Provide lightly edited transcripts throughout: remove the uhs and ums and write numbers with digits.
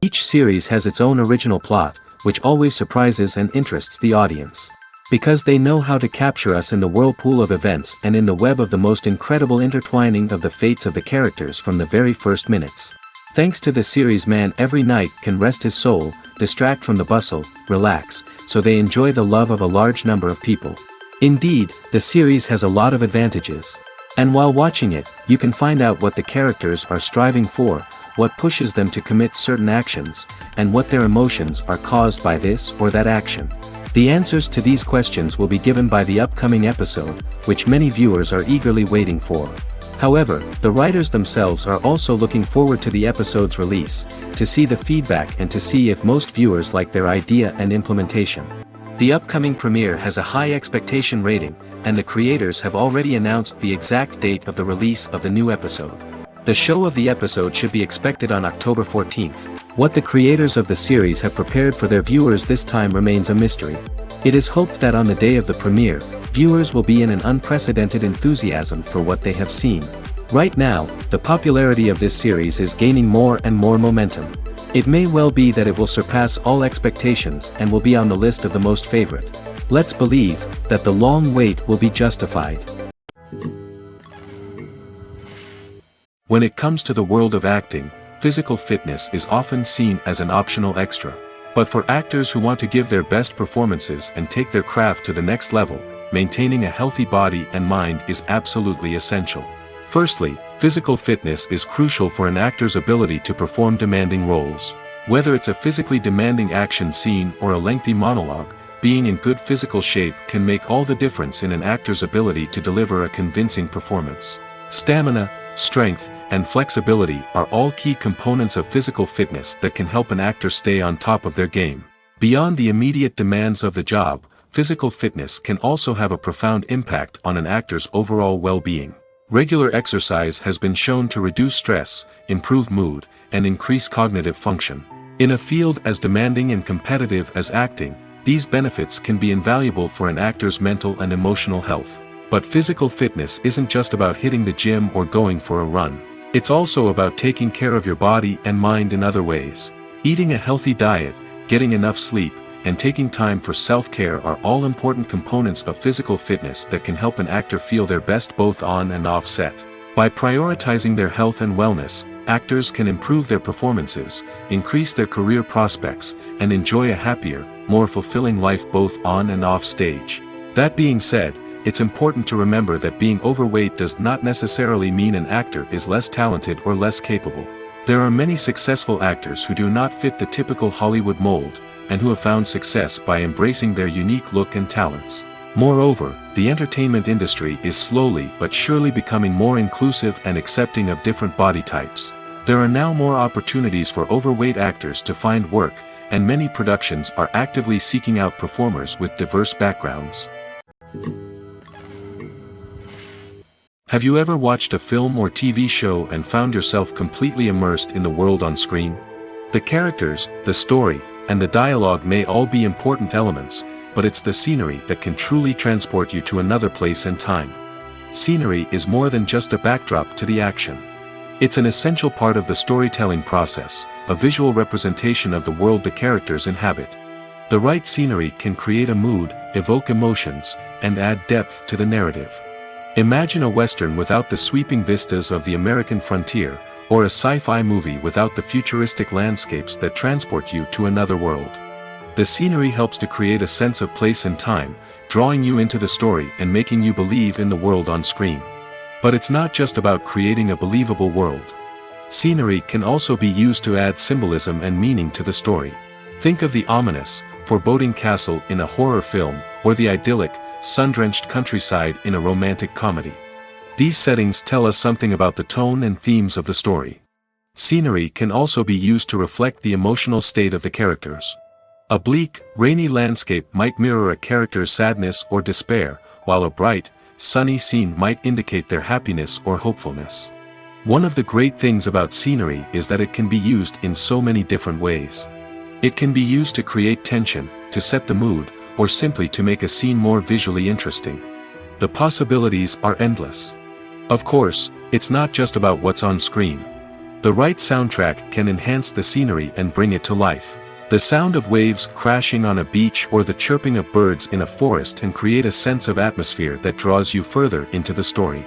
Each series has its own original plot, which always surprises and interests the audience. Because they know how to capture us in the whirlpool of events and in the web of the most incredible intertwining of the fates of the characters from the very first minutes. Thanks to the series, man every night can rest his soul, distract from the bustle, relax, so they enjoy the love of a large number of people. Indeed, the series has a lot of advantages. And while watching it, you can find out what the characters are striving for, what pushes them to commit certain actions, and what their emotions are caused by this or that action. The answers to these questions will be given by the upcoming episode, which many viewers are eagerly waiting for. However, the writers themselves are also looking forward to the episode's release, to see the feedback and to see if most viewers like their idea and implementation. The upcoming premiere has a high expectation rating, and the creators have already announced the exact date of the release of the new episode. The show of the episode should be expected on October 14th. What the creators of the series have prepared for their viewers this time remains a mystery. It is hoped that on the day of the premiere, viewers will be in an unprecedented enthusiasm for what they have seen. Right now, the popularity of this series is gaining more and more momentum. It may well be that it will surpass all expectations and will be on the list of the most favorite. Let's believe that the long wait will be justified. When it comes to the world of acting, physical fitness is often seen as an optional extra. But for actors who want to give their best performances and take their craft to the next level, maintaining a healthy body and mind is absolutely essential. Firstly, physical fitness is crucial for an actor's ability to perform demanding roles. Whether it's a physically demanding action scene or a lengthy monologue, being in good physical shape can make all the difference in an actor's ability to deliver a convincing performance. Stamina, strength, and flexibility are all key components of physical fitness that can help an actor stay on top of their game. Beyond the immediate demands of the job, physical fitness can also have a profound impact on an actor's overall well-being. Regular exercise has been shown to reduce stress, improve mood, and increase cognitive function. In a field as demanding and competitive as acting, these benefits can be invaluable for an actor's mental and emotional health. But physical fitness isn't just about hitting the gym or going for a run. It's also about taking care of your body and mind in other ways. Eating a healthy diet, getting enough sleep, and taking time for self-care are all important components of physical fitness that can help an actor feel their best both on and off set. By prioritizing their health and wellness, actors can improve their performances, increase their career prospects, and enjoy a happier, more fulfilling life both on and off stage. That being said, it's important to remember that being overweight does not necessarily mean an actor is less talented or less capable. There are many successful actors who do not fit the typical Hollywood mold, and who have found success by embracing their unique look and talents. Moreover, the entertainment industry is slowly but surely becoming more inclusive and accepting of different body types. There are now more opportunities for overweight actors to find work, and many productions are actively seeking out performers with diverse backgrounds. Have you ever watched a film or TV show and found yourself completely immersed in the world on screen? The characters, the story, and the dialogue may all be important elements, but it's the scenery that can truly transport you to another place and time. Scenery is more than just a backdrop to the action. It's an essential part of the storytelling process, a visual representation of the world the characters inhabit. The right scenery can create a mood, evoke emotions, and add depth to the narrative. Imagine a Western without the sweeping vistas of the American frontier, or a sci-fi movie without the futuristic landscapes that transport you to another world. The scenery helps to create a sense of place and time, drawing you into the story and making you believe in the world on screen. But it's not just about creating a believable world. Scenery can also be used to add symbolism and meaning to the story. Think of the ominous, foreboding castle in a horror film, or the idyllic, sun-drenched countryside in a romantic comedy. These settings tell us something about the tone and themes of the story. Scenery can also be used to reflect the emotional state of the characters. A bleak, rainy landscape might mirror a character's sadness or despair, while a bright, sunny scene might indicate their happiness or hopefulness. One of the great things about scenery is that it can be used in so many different ways. It can be used to create tension, to set the mood, or simply to make a scene more visually interesting. The possibilities are endless. Of course, it's not just about what's on screen. The right soundtrack can enhance the scenery and bring it to life. The sound of waves crashing on a beach or the chirping of birds in a forest can create a sense of atmosphere that draws you further into the story.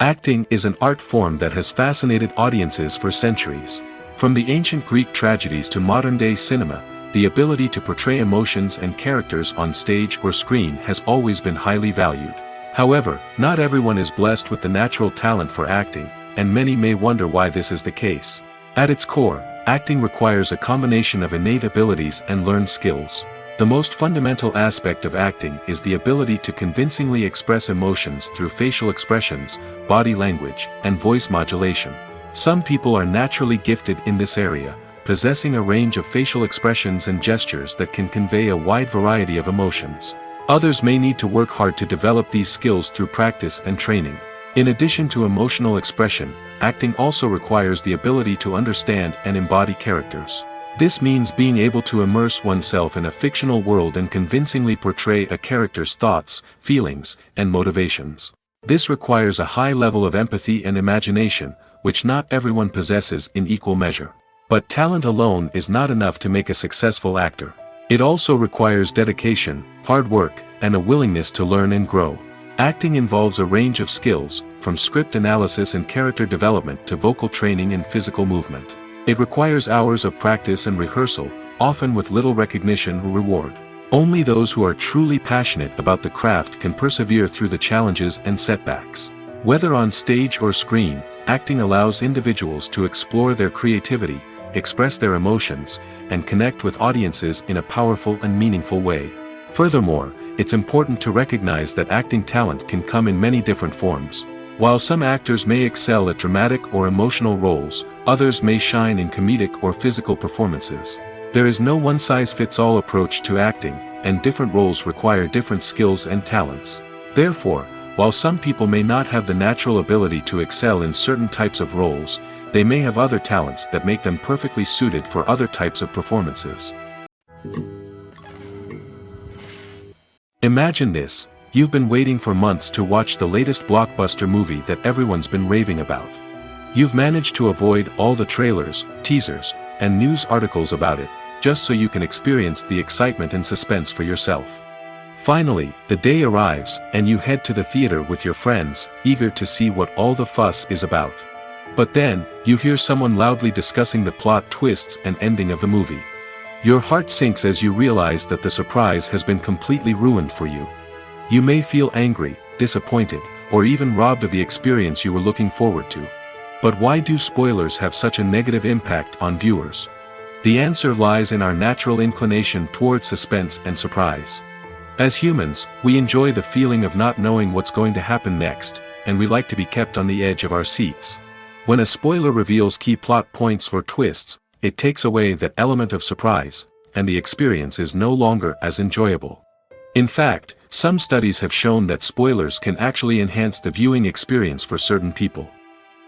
Acting is an art form that has fascinated audiences for centuries. From the ancient Greek tragedies to modern-day cinema, the ability to portray emotions and characters on stage or screen has always been highly valued. However, not everyone is blessed with the natural talent for acting, and many may wonder why this is the case. At its core, acting requires a combination of innate abilities and learned skills. The most fundamental aspect of acting is the ability to convincingly express emotions through facial expressions, body language, and voice modulation. Some people are naturally gifted in this area, possessing a range of facial expressions and gestures that can convey a wide variety of emotions. Others may need to work hard to develop these skills through practice and training. In addition to emotional expression, acting also requires the ability to understand and embody characters. This means being able to immerse oneself in a fictional world and convincingly portray a character's thoughts, feelings, and motivations. This requires a high level of empathy and imagination, which not everyone possesses in equal measure. But talent alone is not enough to make a successful actor. It also requires dedication, hard work, and a willingness to learn and grow. Acting involves a range of skills, from script analysis and character development to vocal training and physical movement. It requires hours of practice and rehearsal, often with little recognition or reward. Only those who are truly passionate about the craft can persevere through the challenges and setbacks. Whether on stage or screen, acting allows individuals to explore their creativity, express their emotions, and connect with audiences in a powerful and meaningful way. Furthermore, it's important to recognize that acting talent can come in many different forms. While some actors may excel at dramatic or emotional roles, others may shine in comedic or physical performances. There is no one-size-fits-all approach to acting, and different roles require different skills and talents. Therefore, while some people may not have the natural ability to excel in certain types of roles, they may have other talents that make them perfectly suited for other types of performances. Imagine this: you've been waiting for months to watch the latest blockbuster movie that everyone's been raving about. You've managed to avoid all the trailers, teasers, and news articles about it, just so you can experience the excitement and suspense for yourself. Finally, the day arrives, and you head to the theater with your friends, eager to see what all the fuss is about. But then, you hear someone loudly discussing the plot twists and ending of the movie. Your heart sinks as you realize that the surprise has been completely ruined for you. You may feel angry, disappointed, or even robbed of the experience you were looking forward to. But why do spoilers have such a negative impact on viewers? The answer lies in our natural inclination toward suspense and surprise. As humans, we enjoy the feeling of not knowing what's going to happen next, and we like to be kept on the edge of our seats. When a spoiler reveals key plot points or twists, it takes away that element of surprise, and the experience is no longer as enjoyable. In fact, some studies have shown that spoilers can actually enhance the viewing experience for certain people.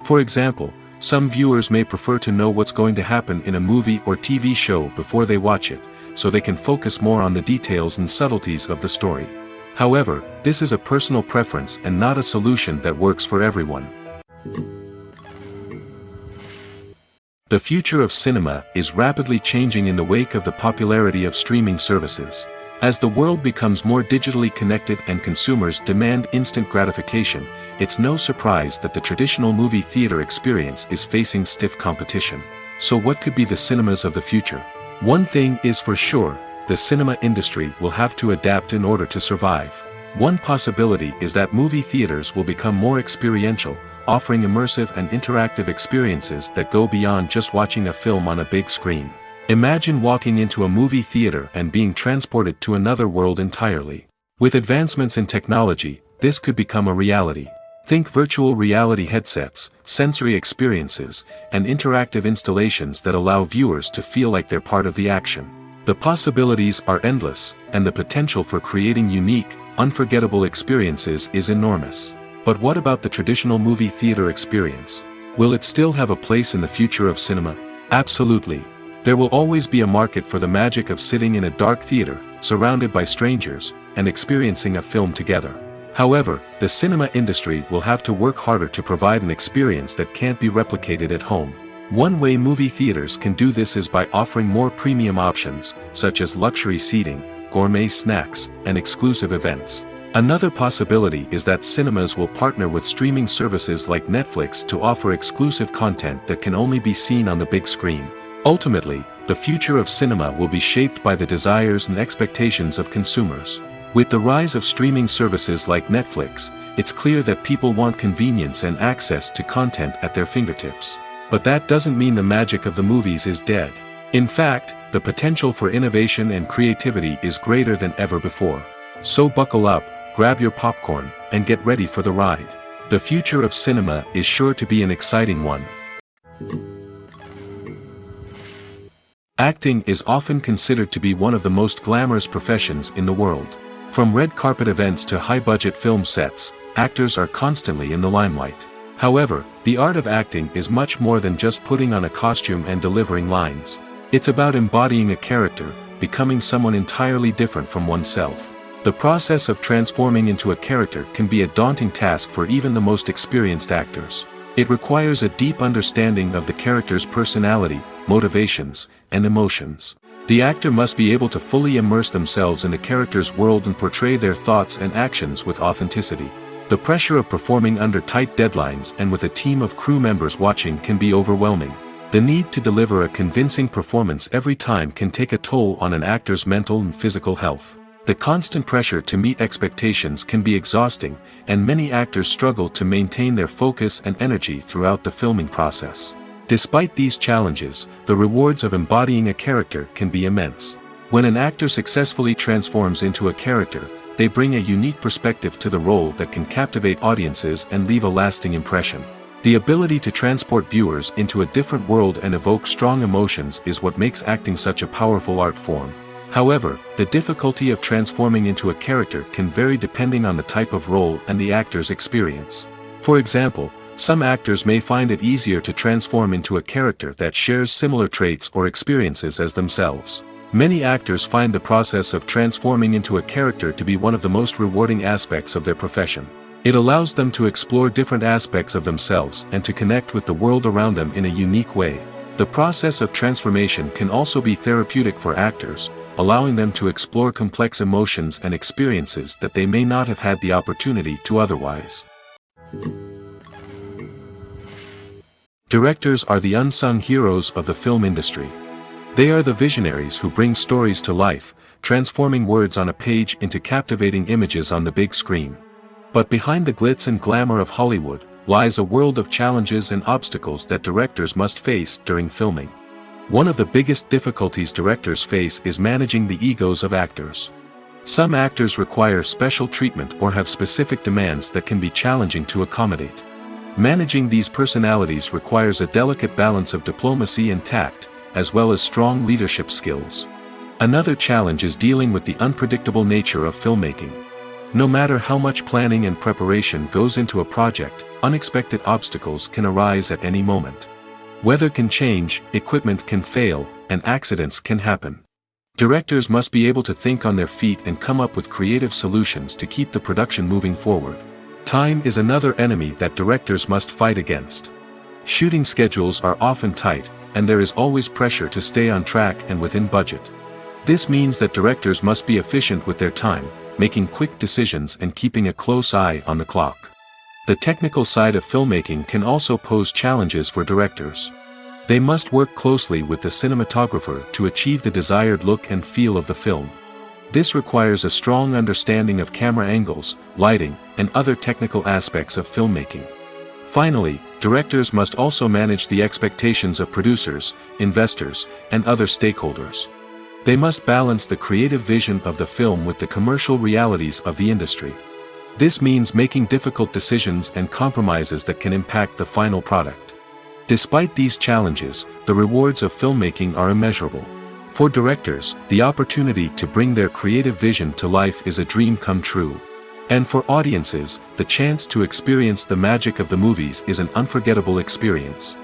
For example, some viewers may prefer to know what's going to happen in a movie or TV show before they watch it, so they can focus more on the details and subtleties of the story. However, this is a personal preference and not a solution that works for everyone. The future of cinema is rapidly changing in the wake of the popularity of streaming services. As the world becomes more digitally connected and consumers demand instant gratification, it's no surprise that the traditional movie theater experience is facing stiff competition. So what could be the cinemas of the future? One thing is for sure: the cinema industry will have to adapt in order to survive. One possibility is that movie theaters will become more experiential, offering immersive and interactive experiences that go beyond just watching a film on a big screen. Imagine walking into a movie theater and being transported to another world entirely. With advancements in technology, this could become a reality. Think virtual reality headsets, sensory experiences, and interactive installations that allow viewers to feel like they're part of the action. The possibilities are endless, and the potential for creating unique, unforgettable experiences is enormous. But what about the traditional movie theater experience? Will it still have a place in the future of cinema? Absolutely. There will always be a market for the magic of sitting in a dark theater, surrounded by strangers, and experiencing a film together. However, the cinema industry will have to work harder to provide an experience that can't be replicated at home. One way movie theaters can do this is by offering more premium options, such as luxury seating, gourmet snacks, and exclusive events. Another possibility is that cinemas will partner with streaming services like Netflix to offer exclusive content that can only be seen on the big screen. Ultimately, the future of cinema will be shaped by the desires and expectations of consumers. With the rise of streaming services like Netflix, it's clear that people want convenience and access to content at their fingertips. But that doesn't mean the magic of the movies is dead. In fact, the potential for innovation and creativity is greater than ever before. So buckle up, grab your popcorn, and get ready for the ride. The future of cinema is sure to be an exciting one. Acting is often considered to be one of the most glamorous professions in the world. From red carpet events to high-budget film sets, actors are constantly in the limelight. However, the art of acting is much more than just putting on a costume and delivering lines. It's about embodying a character, becoming someone entirely different from oneself. The process of transforming into a character can be a daunting task for even the most experienced actors. It requires a deep understanding of the character's personality, motivations, and emotions. The actor must be able to fully immerse themselves in the character's world and portray their thoughts and actions with authenticity. The pressure of performing under tight deadlines and with a team of crew members watching can be overwhelming. The need to deliver a convincing performance every time can take a toll on an actor's mental and physical health. The constant pressure to meet expectations can be exhausting, and many actors struggle to maintain their focus and energy throughout the filming process. Despite these challenges, the rewards of embodying a character can be immense. When an actor successfully transforms into a character, they bring a unique perspective to the role that can captivate audiences and leave a lasting impression. The ability to transport viewers into a different world and evoke strong emotions is what makes acting such a powerful art form. However, the difficulty of transforming into a character can vary depending on the type of role and the actor's experience. For example, some actors may find it easier to transform into a character that shares similar traits or experiences as themselves. Many actors find the process of transforming into a character to be one of the most rewarding aspects of their profession. It allows them to explore different aspects of themselves and to connect with the world around them in a unique way. The process of transformation can also be therapeutic for actors, allowing them to explore complex emotions and experiences that they may not have had the opportunity to otherwise. Directors are the unsung heroes of the film industry. They are the visionaries who bring stories to life, transforming words on a page into captivating images on the big screen. But behind the glitz and glamour of Hollywood, lies a world of challenges and obstacles that directors must face during filming. One of the biggest difficulties directors face is managing the egos of actors. Some actors require special treatment or have specific demands that can be challenging to accommodate. Managing these personalities requires a delicate balance of diplomacy and tact, as well as strong leadership skills. Another challenge is dealing with the unpredictable nature of filmmaking. No matter how much planning and preparation goes into a project, unexpected obstacles can arise at any moment. Weather can change, equipment can fail, and accidents can happen. Directors must be able to think on their feet and come up with creative solutions to keep the production moving forward. Time is another enemy that directors must fight against. Shooting schedules are often tight, and there is always pressure to stay on track and within budget. This means that directors must be efficient with their time, making quick decisions and keeping a close eye on the clock. The technical side of filmmaking can also pose challenges for directors. They must work closely with the cinematographer to achieve the desired look and feel of the film. This requires a strong understanding of camera angles, lighting, and other technical aspects of filmmaking. Finally, directors must also manage the expectations of producers, investors, and other stakeholders. They must balance the creative vision of the film with the commercial realities of the industry. This means making difficult decisions and compromises that can impact the final product. Despite these challenges, the rewards of filmmaking are immeasurable. For directors, the opportunity to bring their creative vision to life is a dream come true. And for audiences, the chance to experience the magic of the movies is an unforgettable experience.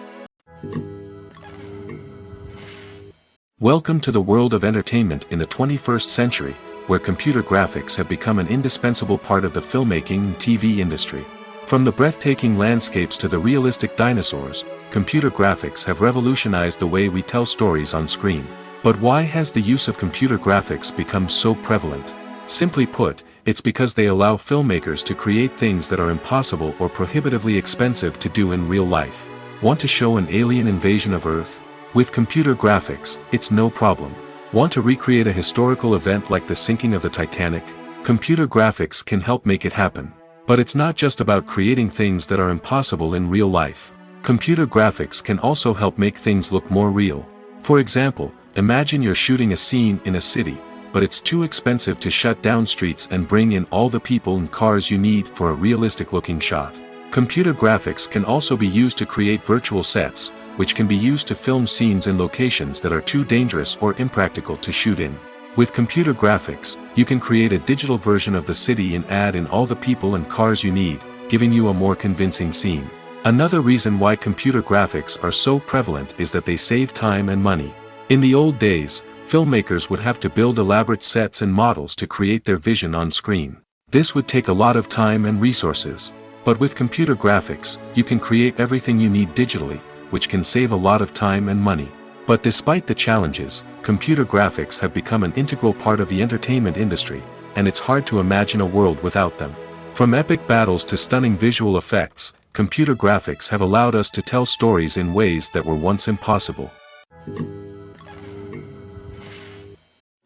Welcome to the world of entertainment in the 21st century, where computer graphics have become an indispensable part of the filmmaking and TV industry. From the breathtaking landscapes to the realistic dinosaurs, computer graphics have revolutionized the way we tell stories on screen. But why has the use of computer graphics become so prevalent? Simply put, it's because they allow filmmakers to create things that are impossible or prohibitively expensive to do in real life. Want to show an alien invasion of Earth? With computer graphics, it's no problem. Want to recreate a historical event like the sinking of the Titanic? Computer graphics can help make it happen. But it's not just about creating things that are impossible in real life. Computer graphics can also help make things look more real. For example, imagine you're shooting a scene in a city, but it's too expensive to shut down streets and bring in all the people and cars you need for a realistic-looking shot. Computer graphics can also be used to create virtual sets, which can be used to film scenes in locations that are too dangerous or impractical to shoot in. With computer graphics, you can create a digital version of the city and add in all the people and cars you need, giving you a more convincing scene. Another reason why computer graphics are so prevalent is that they save time and money. In the old days, filmmakers would have to build elaborate sets and models to create their vision on screen. This would take a lot of time and resources. But with computer graphics, you can create everything you need digitally, which can save a lot of time and money. But despite the challenges, computer graphics have become an integral part of the entertainment industry, and it's hard to imagine a world without them. From epic battles to stunning visual effects, computer graphics have allowed us to tell stories in ways that were once impossible.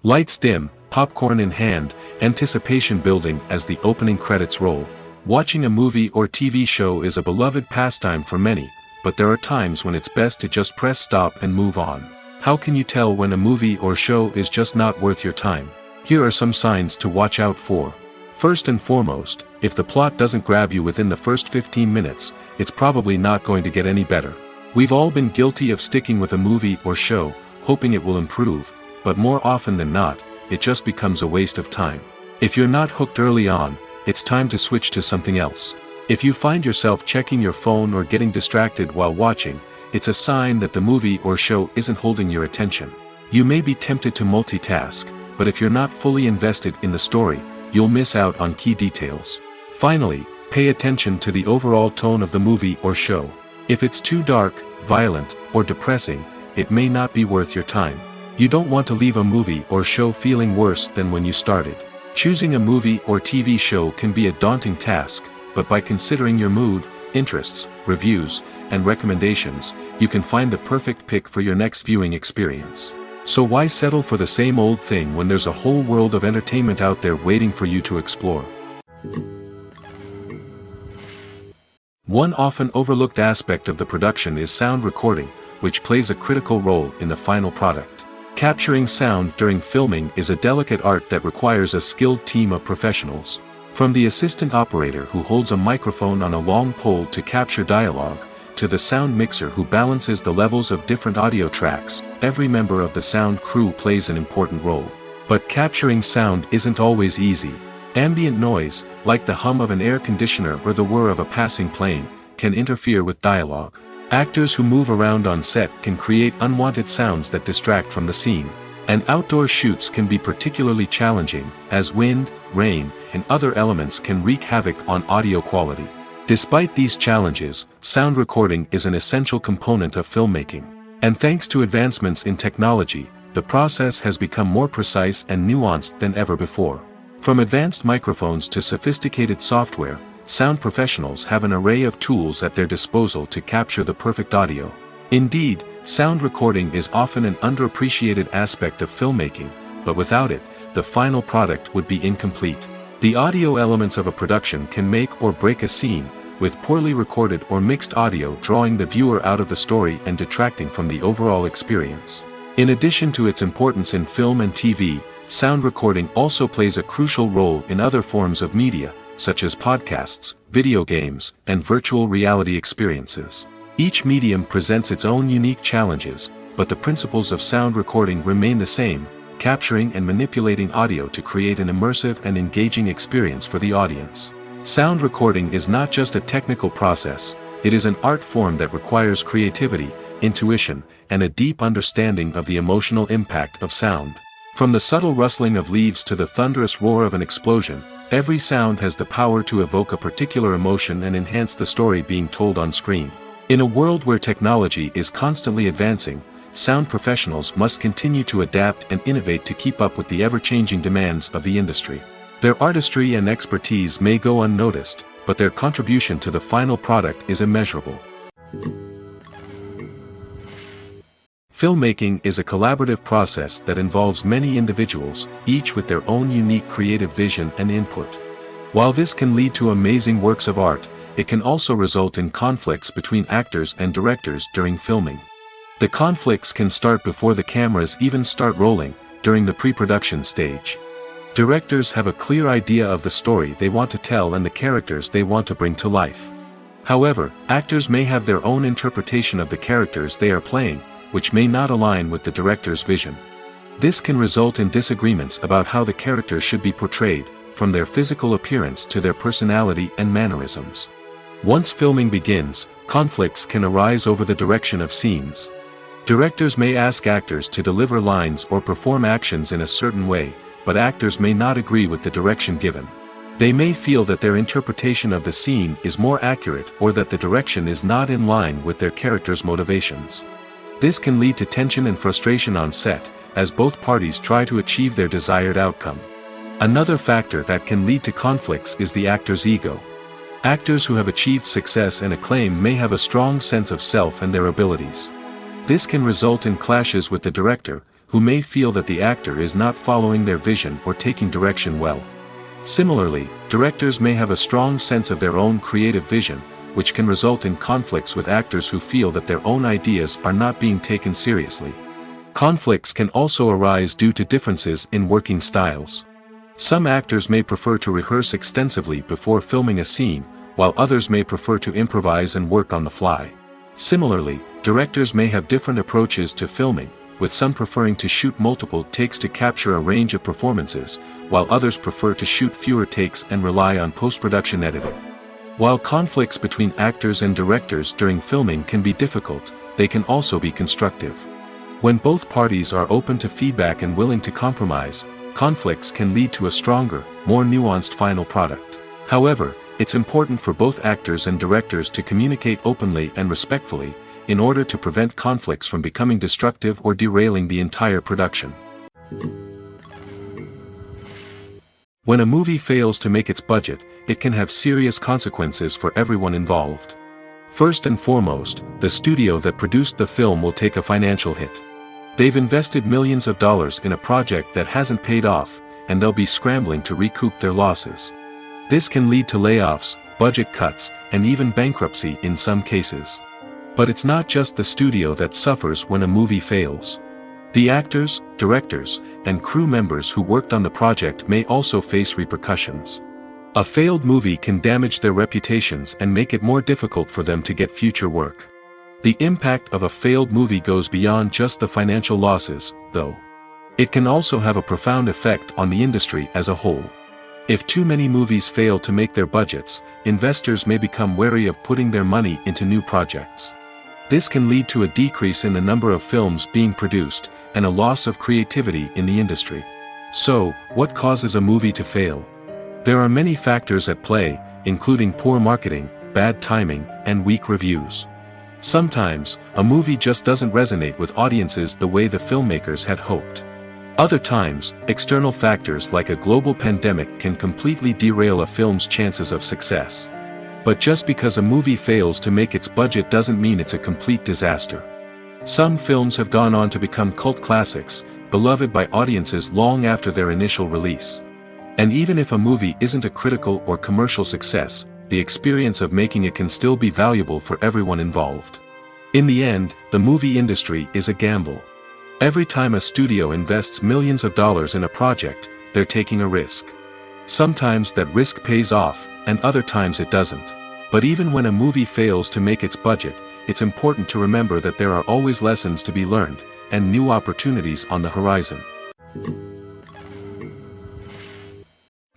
Lights dim, popcorn in hand, anticipation building as the opening credits roll. Watching a movie or TV show is a beloved pastime for many, but there are times when it's best to just press stop and move on. How can you tell when a movie or show is just not worth your time? Here are some signs to watch out for. First and foremost, if the plot doesn't grab you within the first 15 minutes, it's probably not going to get any better. We've all been guilty of sticking with a movie or show, hoping it will improve, but more often than not, it just becomes a waste of time. If you're not hooked early on, it's time to switch to something else. If you find yourself checking your phone or getting distracted while watching, it's a sign that the movie or show isn't holding your attention. You may be tempted to multitask, but if you're not fully invested in the story, you'll miss out on key details. Finally, pay attention to the overall tone of the movie or show. If it's too dark, violent, or depressing, it may not be worth your time. You don't want to leave a movie or show feeling worse than when you started. Choosing a movie or TV show can be a daunting task, but by considering your mood, interests, reviews, and recommendations, you can find the perfect pick for your next viewing experience. So why settle for the same old thing when there's a whole world of entertainment out there waiting for you to explore? One often overlooked aspect of the production is sound recording, which plays a critical role in the final product. Capturing sound during filming is a delicate art that requires a skilled team of professionals. From the assistant operator who holds a microphone on a long pole to capture dialogue, to the sound mixer who balances the levels of different audio tracks, every member of the sound crew plays an important role. But capturing sound isn't always easy. Ambient noise, like the hum of an air conditioner or the whir of a passing plane, can interfere with dialogue. Actors who move around on set can create unwanted sounds that distract from the scene. And outdoor shoots can be particularly challenging, as wind, rain, and other elements can wreak havoc on audio quality. Despite these challenges, sound recording is an essential component of filmmaking. And thanks to advancements in technology, the process has become more precise and nuanced than ever before. From advanced microphones to sophisticated software, sound professionals have an array of tools at their disposal to capture the perfect audio. Indeed, sound recording is often an underappreciated aspect of filmmaking, but without it, the final product would be incomplete. The audio elements of a production can make or break a scene, with poorly recorded or mixed audio drawing the viewer out of the story and detracting from the overall experience. In addition to its importance in film and TV, sound recording also plays a crucial role in other forms of media, such as podcasts, video games, and virtual reality experiences. Each medium presents its own unique challenges, but the principles of sound recording remain the same, capturing and manipulating audio to create an immersive and engaging experience for the audience. Sound recording is not just a technical process, it is an art form that requires creativity, intuition, and a deep understanding of the emotional impact of sound. From the subtle rustling of leaves to the thunderous roar of an explosion, every sound has the power to evoke a particular emotion and enhance the story being told on screen. In a world where technology is constantly advancing, sound professionals must continue to adapt and innovate to keep up with the ever-changing demands of the industry. Their artistry and expertise may go unnoticed, but their contribution to the final product is immeasurable. Filmmaking is a collaborative process that involves many individuals, each with their own unique creative vision and input. While this can lead to amazing works of art, it can also result in conflicts between actors and directors during filming. The conflicts can start before the cameras even start rolling, during the pre-production stage. Directors have a clear idea of the story they want to tell and the characters they want to bring to life. However, actors may have their own interpretation of the characters they are playing, which may not align with the director's vision. This can result in disagreements about how the characters should be portrayed, from their physical appearance to their personality and mannerisms. Once filming begins, conflicts can arise over the direction of scenes. Directors may ask actors to deliver lines or perform actions in a certain way, but actors may not agree with the direction given. They may feel that their interpretation of the scene is more accurate or that the direction is not in line with their character's motivations. This can lead to tension and frustration on set, as both parties try to achieve their desired outcome. Another factor that can lead to conflicts is the actor's ego. Actors who have achieved success and acclaim may have a strong sense of self and their abilities. This can result in clashes with the director, who may feel that the actor is not following their vision or taking direction well. Similarly, directors may have a strong sense of their own creative vision, which can result in conflicts with actors who feel that their own ideas are not being taken seriously. Conflicts can also arise due to differences in working styles. Some actors may prefer to rehearse extensively before filming a scene, while others may prefer to improvise and work on the fly. Similarly, directors may have different approaches to filming, with some preferring to shoot multiple takes to capture a range of performances, while others prefer to shoot fewer takes and rely on post-production editing. While conflicts between actors and directors during filming can be difficult, they can also be constructive. When both parties are open to feedback and willing to compromise, conflicts can lead to a stronger, more nuanced final product. However, it's important for both actors and directors to communicate openly and respectfully, in order to prevent conflicts from becoming destructive or derailing the entire production. When a movie fails to make its budget, it can have serious consequences for everyone involved. First and foremost, the studio that produced the film will take a financial hit. They've invested millions of dollars in a project that hasn't paid off, and they'll be scrambling to recoup their losses. This can lead to layoffs, budget cuts, and even bankruptcy in some cases. But it's not just the studio that suffers when a movie fails. The actors, directors, and crew members who worked on the project may also face repercussions. A failed movie can damage their reputations and make it more difficult for them to get future work. The impact of a failed movie goes beyond just the financial losses, though. It can also have a profound effect on the industry as a whole. If too many movies fail to make their budgets, investors may become wary of putting their money into new projects. This can lead to a decrease in the number of films being produced, and a loss of creativity in the industry. So, what causes a movie to fail? There are many factors at play, including poor marketing, bad timing, and weak reviews. Sometimes, a movie just doesn't resonate with audiences the way the filmmakers had hoped. Other times, external factors like a global pandemic can completely derail a film's chances of success. But just because a movie fails to make its budget doesn't mean it's a complete disaster. Some films have gone on to become cult classics, beloved by audiences long after their initial release. And even if a movie isn't a critical or commercial success, the experience of making it can still be valuable for everyone involved. In the end, the movie industry is a gamble. Every time a studio invests millions of dollars in a project, they're taking a risk. Sometimes that risk pays off, and other times it doesn't. But even when a movie fails to make its budget, it's important to remember that there are always lessons to be learned, and new opportunities on the horizon.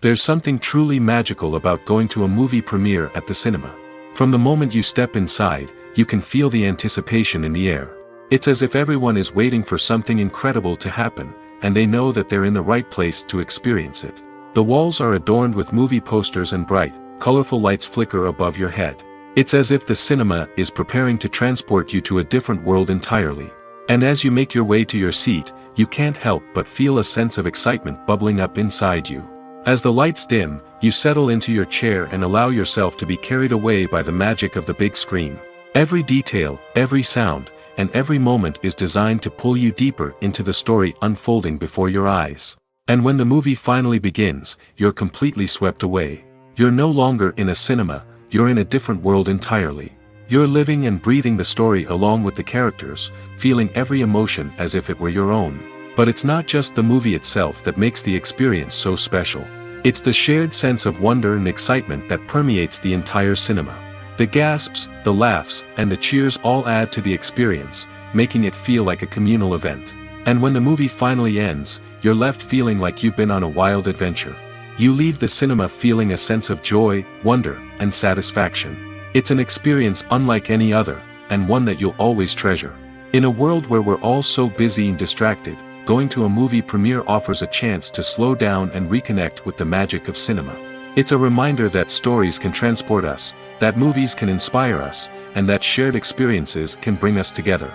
There's something truly magical about going to a movie premiere at the cinema. From the moment you step inside, you can feel the anticipation in the air. It's as if everyone is waiting for something incredible to happen, and they know that they're in the right place to experience it. The walls are adorned with movie posters and bright, colorful lights flicker above your head. It's as if the cinema is preparing to transport you to a different world entirely. And as you make your way to your seat, you can't help but feel a sense of excitement bubbling up inside you. As the lights dim, you settle into your chair and allow yourself to be carried away by the magic of the big screen. Every detail, every sound, and every moment is designed to pull you deeper into the story unfolding before your eyes. And when the movie finally begins, you're completely swept away. You're no longer in a cinema, you're in a different world entirely. You're living and breathing the story along with the characters, feeling every emotion as if it were your own. But it's not just the movie itself that makes the experience so special. It's the shared sense of wonder and excitement that permeates the entire cinema. The gasps, the laughs, and the cheers all add to the experience, making it feel like a communal event. And when the movie finally ends, you're left feeling like you've been on a wild adventure. You leave the cinema feeling a sense of joy, wonder, and satisfaction. It's an experience unlike any other, and one that you'll always treasure. In a world where we're all so busy and distracted, going to a movie premiere offers a chance to slow down and reconnect with the magic of cinema. It's a reminder that stories can transport us, that movies can inspire us, and that shared experiences can bring us together.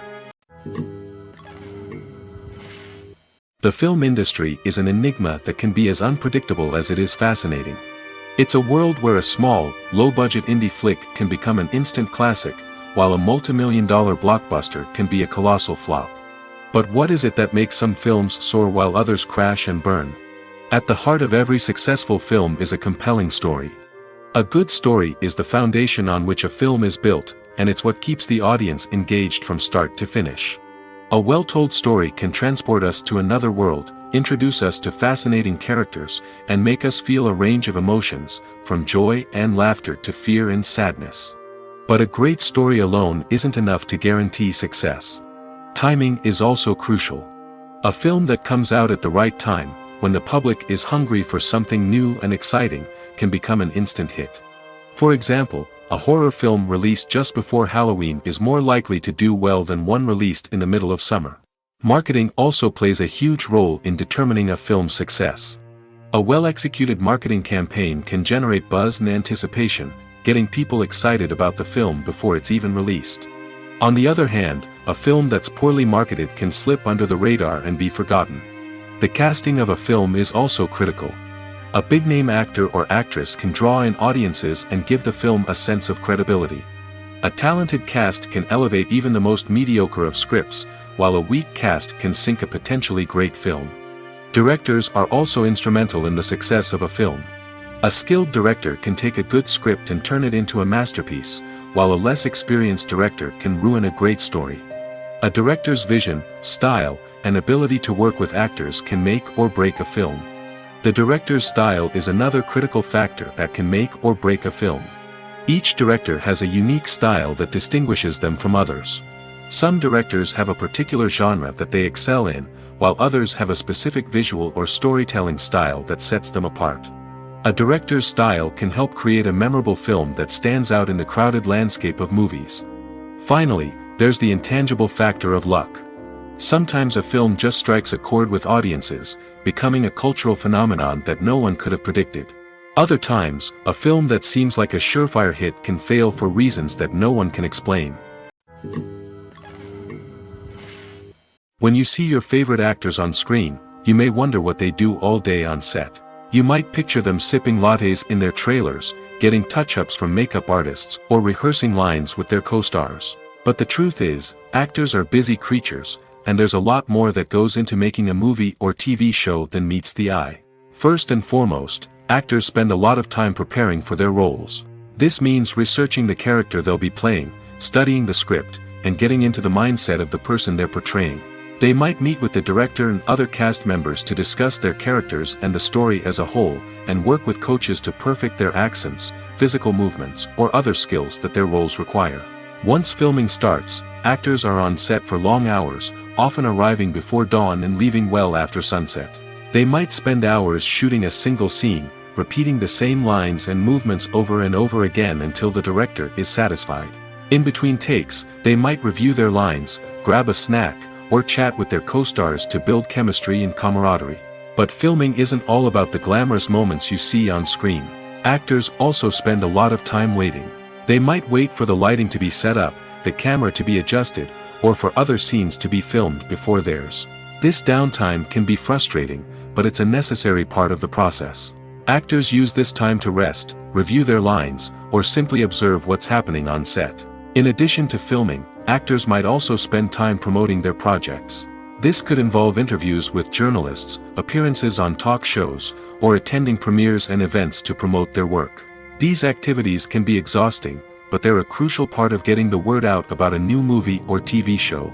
The film industry is an enigma that can be as unpredictable as it is fascinating. It's a world where a small, low-budget indie flick can become an instant classic, while a multi-million-dollar blockbuster can be a colossal flop. But what is it that makes some films soar while others crash and burn? At the heart of every successful film is a compelling story. A good story is the foundation on which a film is built, and it's what keeps the audience engaged from start to finish. A well-told story can transport us to another world, introduce us to fascinating characters, and make us feel a range of emotions, from joy and laughter to fear and sadness. But a great story alone isn't enough to guarantee success. Timing is also crucial. A film that comes out at the right time, when the public is hungry for something new and exciting, can become an instant hit. For example, a horror film released just before Halloween is more likely to do well than one released in the middle of summer. Marketing also plays a huge role in determining a film's success. A well-executed marketing campaign can generate buzz and anticipation, getting people excited about the film before it's even released. On the other hand, a film that's poorly marketed can slip under the radar and be forgotten. The casting of a film is also critical. A big-name actor or actress can draw in audiences and give the film a sense of credibility. A talented cast can elevate even the most mediocre of scripts, while a weak cast can sink a potentially great film. Directors are also instrumental in the success of a film. A skilled director can take a good script and turn it into a masterpiece, while a less experienced director can ruin a great story. A director's vision, style, and ability to work with actors can make or break a film. The director's style is another critical factor that can make or break a film. Each director has a unique style that distinguishes them from others. Some directors have a particular genre that they excel in, while others have a specific visual or storytelling style that sets them apart. A director's style can help create a memorable film that stands out in the crowded landscape of movies. Finally, there's the intangible factor of luck. Sometimes a film just strikes a chord with audiences, becoming a cultural phenomenon that no one could have predicted. Other times, a film that seems like a surefire hit can fail for reasons that no one can explain. When you see your favorite actors on screen, you may wonder what they do all day on set. You might picture them sipping lattes in their trailers, getting touch-ups from makeup artists, or rehearsing lines with their co-stars. But the truth is, actors are busy creatures, and there's a lot more that goes into making a movie or TV show than meets the eye. First and foremost, actors spend a lot of time preparing for their roles. This means researching the character they'll be playing, studying the script, and getting into the mindset of the person they're portraying. They might meet with the director and other cast members to discuss their characters and the story as a whole, and work with coaches to perfect their accents, physical movements, or other skills that their roles require. Once filming starts, actors are on set for long hours, often arriving before dawn and leaving well after sunset. They might spend hours shooting a single scene, repeating the same lines and movements over and over again until the director is satisfied. In between takes, they might review their lines, grab a snack, or chat with their co-stars to build chemistry and camaraderie. But filming isn't all about the glamorous moments you see on screen. Actors also spend a lot of time waiting. They might wait for the lighting to be set up, the camera to be adjusted, or for other scenes to be filmed before theirs. This downtime can be frustrating, but it's a necessary part of the process. Actors use this time to rest, review their lines, or simply observe what's happening on set. In addition to filming, actors might also spend time promoting their projects. This could involve interviews with journalists, appearances on talk shows, or attending premieres and events to promote their work. These activities can be exhausting, but they're a crucial part of getting the word out about a new movie or TV show.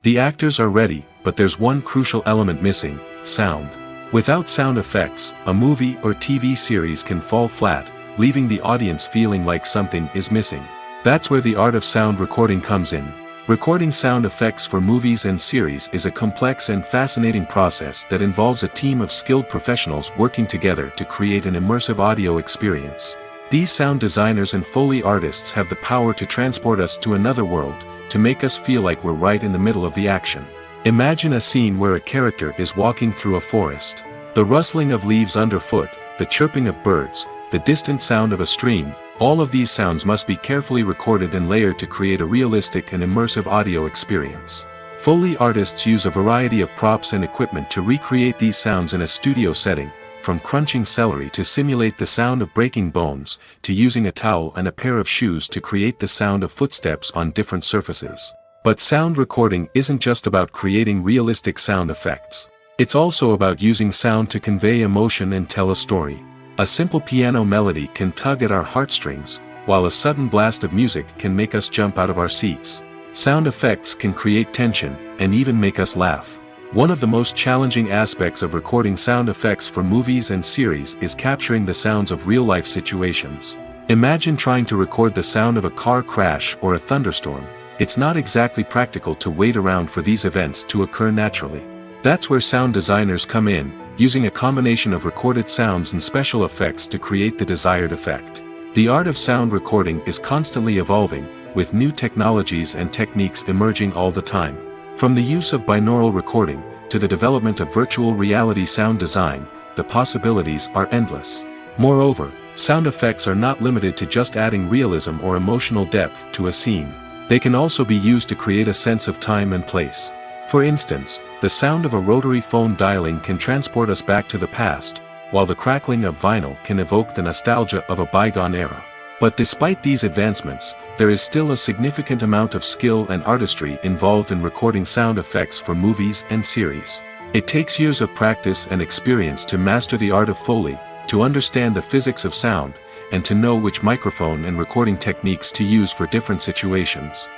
The actors are ready, but there's one crucial element missing: sound. Without sound effects, a movie or TV series can fall flat, leaving the audience feeling like something is missing. That's where the art of sound recording comes in. Recording sound effects for movies and series is a complex and fascinating process that involves a team of skilled professionals working together to create an immersive audio experience. These sound designers and Foley artists have the power to transport us to another world, to make us feel like we're right in the middle of the action. Imagine a scene where a character is walking through a forest. The rustling of leaves underfoot, the chirping of birds, the distant sound of a stream, all of these sounds must be carefully recorded and layered to create a realistic and immersive audio experience. Foley artists use a variety of props and equipment to recreate these sounds in a studio setting, from crunching celery to simulate the sound of breaking bones, to using a towel and a pair of shoes to create the sound of footsteps on different surfaces. But sound recording isn't just about creating realistic sound effects. It's also about using sound to convey emotion and tell a story. A simple piano melody can tug at our heartstrings, while a sudden blast of music can make us jump out of our seats. Sound effects can create tension, and even make us laugh. One of the most challenging aspects of recording sound effects for movies and series is capturing the sounds of real-life situations. Imagine trying to record the sound of a car crash or a thunderstorm. It's not exactly practical to wait around for these events to occur naturally. That's where sound designers come in, using a combination of recorded sounds and special effects to create the desired effect. The art of sound recording is constantly evolving, with new technologies and techniques emerging all the time. From the use of binaural recording, to the development of virtual reality sound design, the possibilities are endless. Moreover, sound effects are not limited to just adding realism or emotional depth to a scene. They can also be used to create a sense of time and place. For instance, the sound of a rotary phone dialing can transport us back to the past, while the crackling of vinyl can evoke the nostalgia of a bygone era. But despite these advancements, there is still a significant amount of skill and artistry involved in recording sound effects for movies and series. It takes years of practice and experience to master the art of Foley, to understand the physics of sound, and to know which microphone and recording techniques to use for different situations.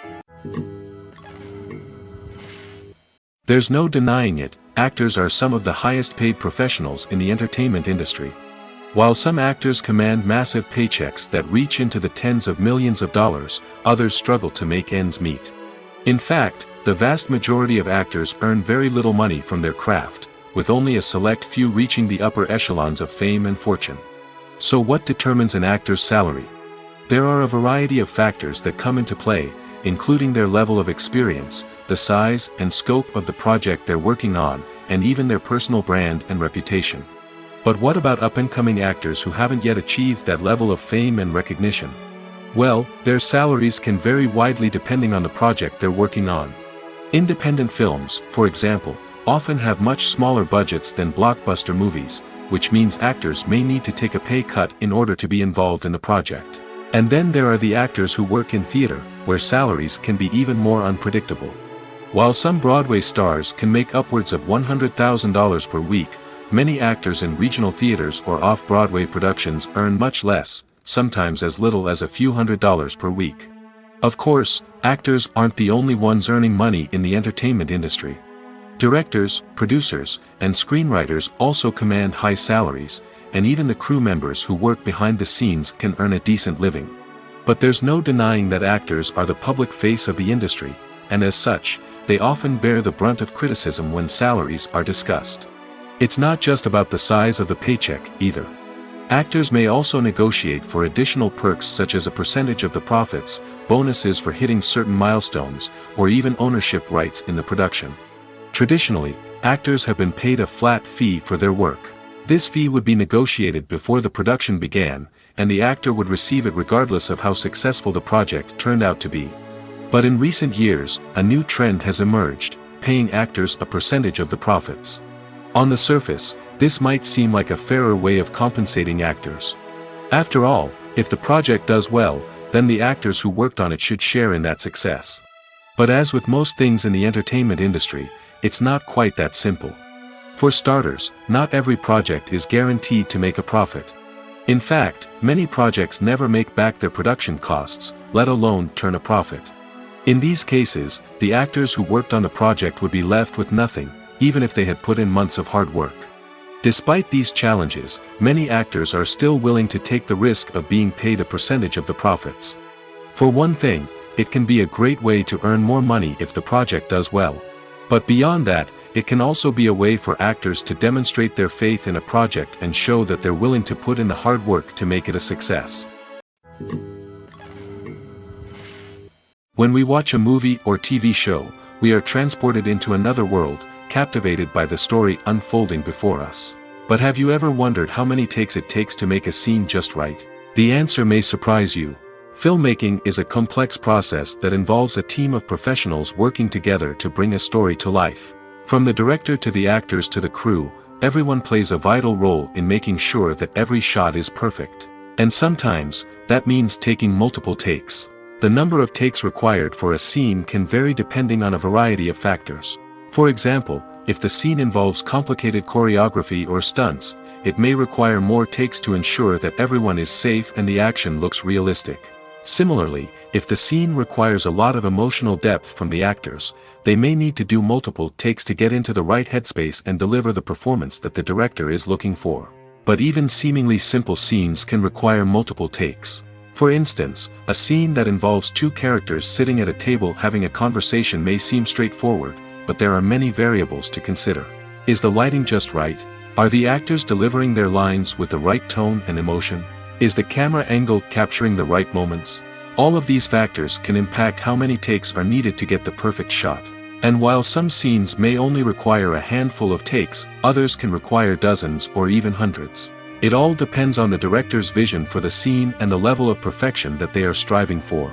There's no denying it, actors are some of the highest paid professionals in the entertainment industry. While some actors command massive paychecks that reach into the tens of millions of dollars, others struggle to make ends meet. In fact, the vast majority of actors earn very little money from their craft, with only a select few reaching the upper echelons of fame and fortune. So what determines an actor's salary? There are a variety of factors that come into play, including their level of experience, the size and scope of the project they're working on, and even their personal brand and reputation. But what about up-and-coming actors who haven't yet achieved that level of fame and recognition? Well, their salaries can vary widely depending on the project they're working on. Independent films, for example, often have much smaller budgets than blockbuster movies, which means actors may need to take a pay cut in order to be involved in the project. And then there are the actors who work in theater, where salaries can be even more unpredictable. While some Broadway stars can make upwards of $100,000 per week, many actors in regional theaters or off-Broadway productions earn much less, sometimes as little as a few $100s per week. Of course, actors aren't the only ones earning money in the entertainment industry. Directors, producers, and screenwriters also command high salaries, and even the crew members who work behind the scenes can earn a decent living. But there's no denying that actors are the public face of the industry, and as such, they often bear the brunt of criticism when salaries are discussed. It's not just about the size of the paycheck, either. Actors may also negotiate for additional perks such as a percentage of the profits, bonuses for hitting certain milestones, or even ownership rights in the production. Traditionally, actors have been paid a flat fee for their work. This fee would be negotiated before the production began, and the actor would receive it regardless of how successful the project turned out to be. But in recent years, a new trend has emerged, paying actors a percentage of the profits. On the surface, this might seem like a fairer way of compensating actors. After all, if the project does well, then the actors who worked on it should share in that success. But as with most things in the entertainment industry, it's not quite that simple. For starters, not every project is guaranteed to make a profit. In fact, many projects never make back their production costs, let alone turn a profit. In these cases, the actors who worked on the project would be left with nothing, even if they had put in months of hard work. Despite these challenges, many actors are still willing to take the risk of being paid a percentage of the profits. For one thing, it can be a great way to earn more money if the project does well. But beyond that, it can also be a way for actors to demonstrate their faith in a project and show that they're willing to put in the hard work to make it a success. When we watch a movie or TV show, we are transported into another world, captivated by the story unfolding before us. But have you ever wondered how many takes it takes to make a scene just right? The answer may surprise you. Filmmaking is a complex process that involves a team of professionals working together to bring a story to life. From the director to the actors to the crew, everyone plays a vital role in making sure that every shot is perfect. And sometimes, that means taking multiple takes. The number of takes required for a scene can vary depending on a variety of factors. For example, if the scene involves complicated choreography or stunts, it may require more takes to ensure that everyone is safe and the action looks realistic. Similarly, if the scene requires a lot of emotional depth from the actors, they may need to do multiple takes to get into the right headspace and deliver the performance that the director is looking for. But even seemingly simple scenes can require multiple takes. For instance, a scene that involves two characters sitting at a table having a conversation may seem straightforward, but there are many variables to consider. Is the lighting just right? Are the actors delivering their lines with the right tone and emotion? Is the camera angle capturing the right moments? All of these factors can impact how many takes are needed to get the perfect shot. And while some scenes may only require a handful of takes, others can require dozens or even hundreds. It all depends on the director's vision for the scene and the level of perfection that they are striving for.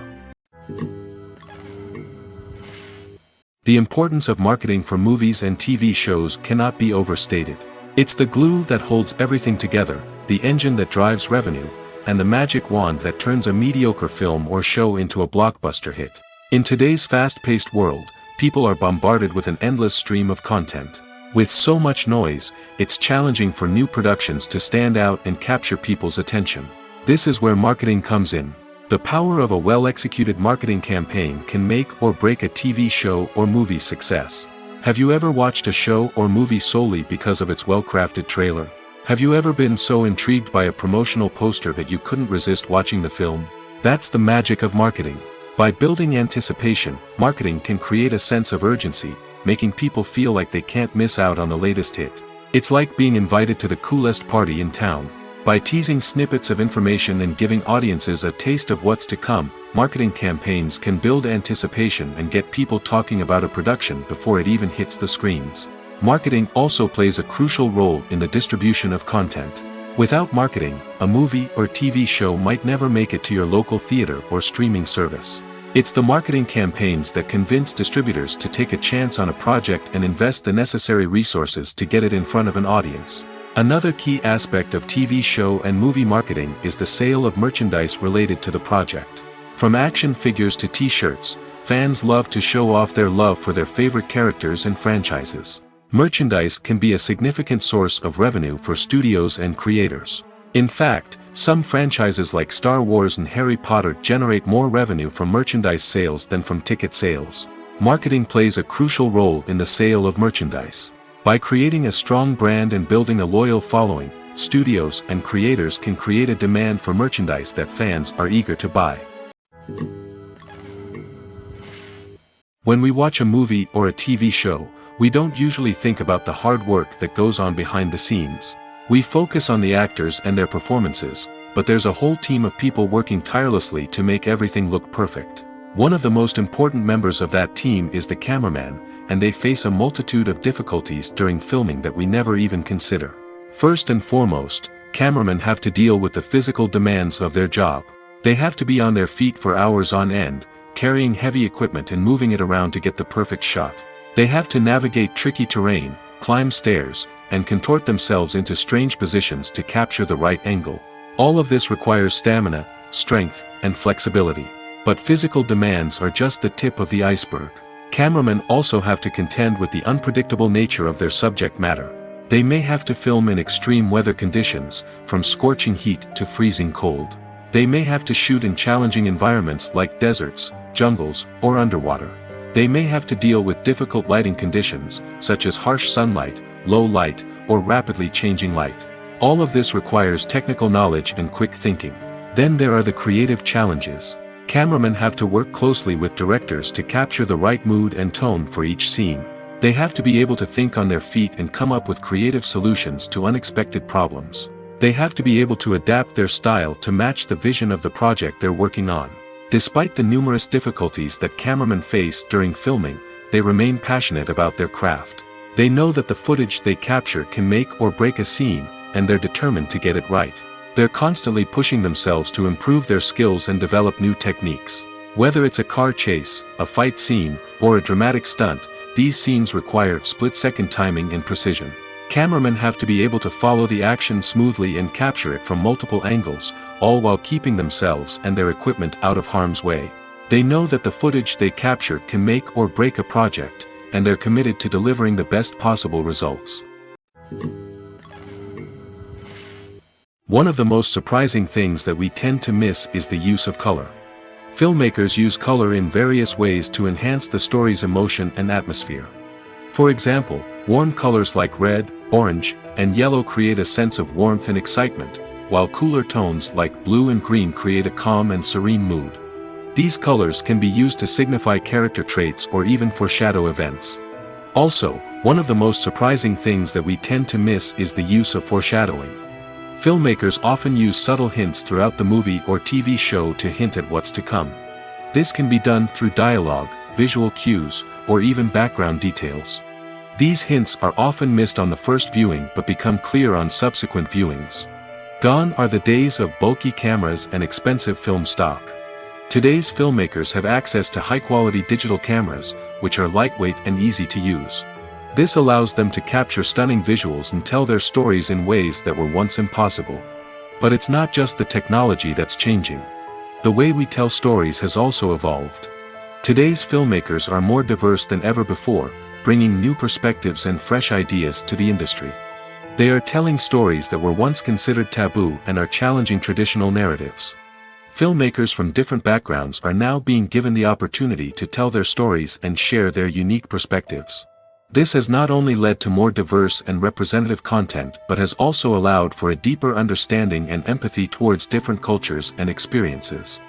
The importance of marketing for movies and TV shows cannot be overstated. It's the glue that holds everything together, the engine that drives revenue, and the magic wand that turns a mediocre film or show into a blockbuster hit. In today's fast-paced world, people are bombarded with an endless stream of content. With so much noise, it's challenging for new productions to stand out and capture people's attention. This is where marketing comes in. The power of a well-executed marketing campaign can make or break a TV show or movie's success. Have you ever watched a show or movie solely because of its well-crafted trailer? Have you ever been so intrigued by a promotional poster that you couldn't resist watching the film? That's the magic of marketing. By building anticipation, marketing can create a sense of urgency, making people feel like they can't miss out on the latest hit. It's like being invited to the coolest party in town. By teasing snippets of information and giving audiences a taste of what's to come, marketing campaigns can build anticipation and get people talking about a production before it even hits the screens. Marketing also plays a crucial role in the distribution of content. Without marketing, a movie or TV show might never make it to your local theater or streaming service. It's the marketing campaigns that convince distributors to take a chance on a project and invest the necessary resources to get it in front of an audience. Another key aspect of TV show and movie marketing is the sale of merchandise related to the project. From action figures to t-shirts, fans love to show off their love for their favorite characters and franchises. Merchandise can be a significant source of revenue for studios and creators. In fact, some franchises like Star Wars and Harry Potter generate more revenue from merchandise sales than from ticket sales. Marketing plays a crucial role in the sale of merchandise. By creating a strong brand and building a loyal following, studios and creators can create a demand for merchandise that fans are eager to buy. When we watch a movie or a TV show, we don't usually think about the hard work that goes on behind the scenes. We focus on the actors and their performances, but there's a whole team of people working tirelessly to make everything look perfect. One of the most important members of that team is the cameraman, and they face a multitude of difficulties during filming that we never even consider. First and foremost, cameramen have to deal with the physical demands of their job. They have to be on their feet for hours on end, carrying heavy equipment and moving it around to get the perfect shot. They have to navigate tricky terrain, climb stairs, and contort themselves into strange positions to capture the right angle. All of this requires stamina, strength, and flexibility. But physical demands are just the tip of the iceberg. Cameramen also have to contend with the unpredictable nature of their subject matter. They may have to film in extreme weather conditions, from scorching heat to freezing cold. They may have to shoot in challenging environments like deserts, jungles, or underwater. They may have to deal with difficult lighting conditions, such as harsh sunlight, low light, or rapidly changing light. All of this requires technical knowledge and quick thinking. Then there are the creative challenges. Cameramen have to work closely with directors to capture the right mood and tone for each scene. They have to be able to think on their feet and come up with creative solutions to unexpected problems. They have to be able to adapt their style to match the vision of the project they're working on. Despite the numerous difficulties that cameramen face during filming, they remain passionate about their craft. They know that the footage they capture can make or break a scene, and they're determined to get it right. They're constantly pushing themselves to improve their skills and develop new techniques. Whether it's a car chase, a fight scene, or a dramatic stunt, these scenes require split-second timing and precision. Cameramen have to be able to follow the action smoothly and capture it from multiple angles, all while keeping themselves and their equipment out of harm's way. They know that the footage they capture can make or break a project, and they're committed to delivering the best possible results. One of the most surprising things that we tend to miss is the use of color. Filmmakers use color in various ways to enhance the story's emotion and atmosphere. For example, warm colors like red, orange, and yellow create a sense of warmth and excitement, while cooler tones like blue and green create a calm and serene mood. These colors can be used to signify character traits or even foreshadow events. Also, one of the most surprising things that we tend to miss is the use of foreshadowing. Filmmakers often use subtle hints throughout the movie or TV show to hint at what's to come. This can be done through dialogue, visual cues, or even background details. These hints are often missed on the first viewing but become clear on subsequent viewings. Gone are the days of bulky cameras and expensive film stock. Today's filmmakers have access to high-quality digital cameras, which are lightweight and easy to use. This allows them to capture stunning visuals and tell their stories in ways that were once impossible. But it's not just the technology that's changing. The way we tell stories has also evolved. Today's filmmakers are more diverse than ever before, bringing new perspectives and fresh ideas to the industry. They are telling stories that were once considered taboo and are challenging traditional narratives. Filmmakers from different backgrounds are now being given the opportunity to tell their stories and share their unique perspectives. This has not only led to more diverse and representative content but has also allowed for a deeper understanding and empathy towards different cultures and experiences.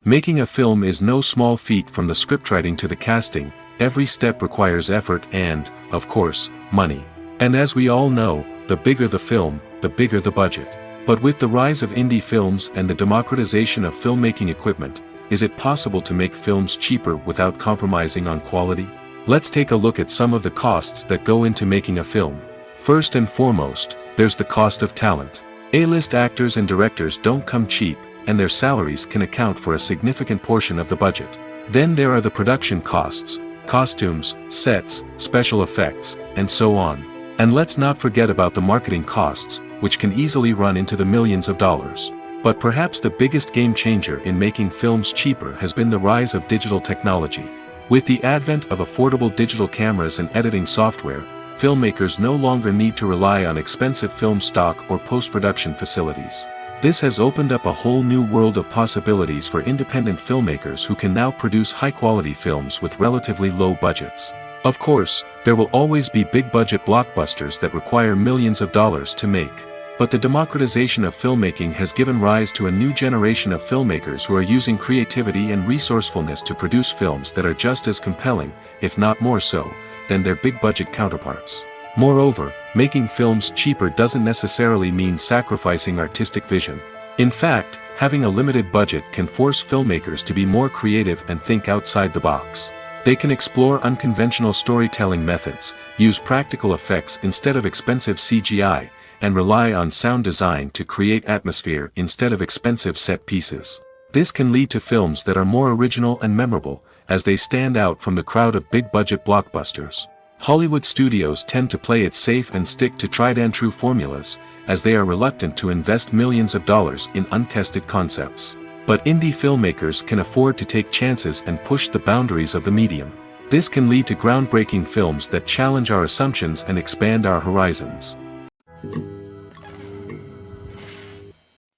Making a film is no small feat. From the scriptwriting to the casting, every step requires effort and, of course, money. And as we all know, the bigger the film, the bigger the budget. But with the rise of indie films and the democratization of filmmaking equipment, is it possible to make films cheaper without compromising on quality? Let's take a look at some of the costs that go into making a film. First and foremost, there's the cost of talent. A-list actors and directors don't come cheap, and their salaries can account for a significant portion of the budget. Then there are the production costs, costumes, sets, special effects, and so on. And let's not forget about the marketing costs, which can easily run into the millions of dollars. But perhaps the biggest game changer in making films cheaper has been the rise of digital technology. With the advent of affordable digital cameras and editing software, filmmakers no longer need to rely on expensive film stock or post-production facilities. This has opened up a whole new world of possibilities for independent filmmakers who can now produce high-quality films with relatively low budgets. Of course, there will always be big-budget blockbusters that require millions of dollars to make. But the democratization of filmmaking has given rise to a new generation of filmmakers who are using creativity and resourcefulness to produce films that are just as compelling, if not more so, than their big-budget counterparts. Moreover, making films cheaper doesn't necessarily mean sacrificing artistic vision. In fact, having a limited budget can force filmmakers to be more creative and think outside the box. They can explore unconventional storytelling methods, use practical effects instead of expensive CGI, and rely on sound design to create atmosphere instead of expensive set pieces. This can lead to films that are more original and memorable, as they stand out from the crowd of big-budget blockbusters. Hollywood studios tend to play it safe and stick to tried-and-true formulas, as they are reluctant to invest millions of dollars in untested concepts. But indie filmmakers can afford to take chances and push the boundaries of the medium. This can lead to groundbreaking films that challenge our assumptions and expand our horizons.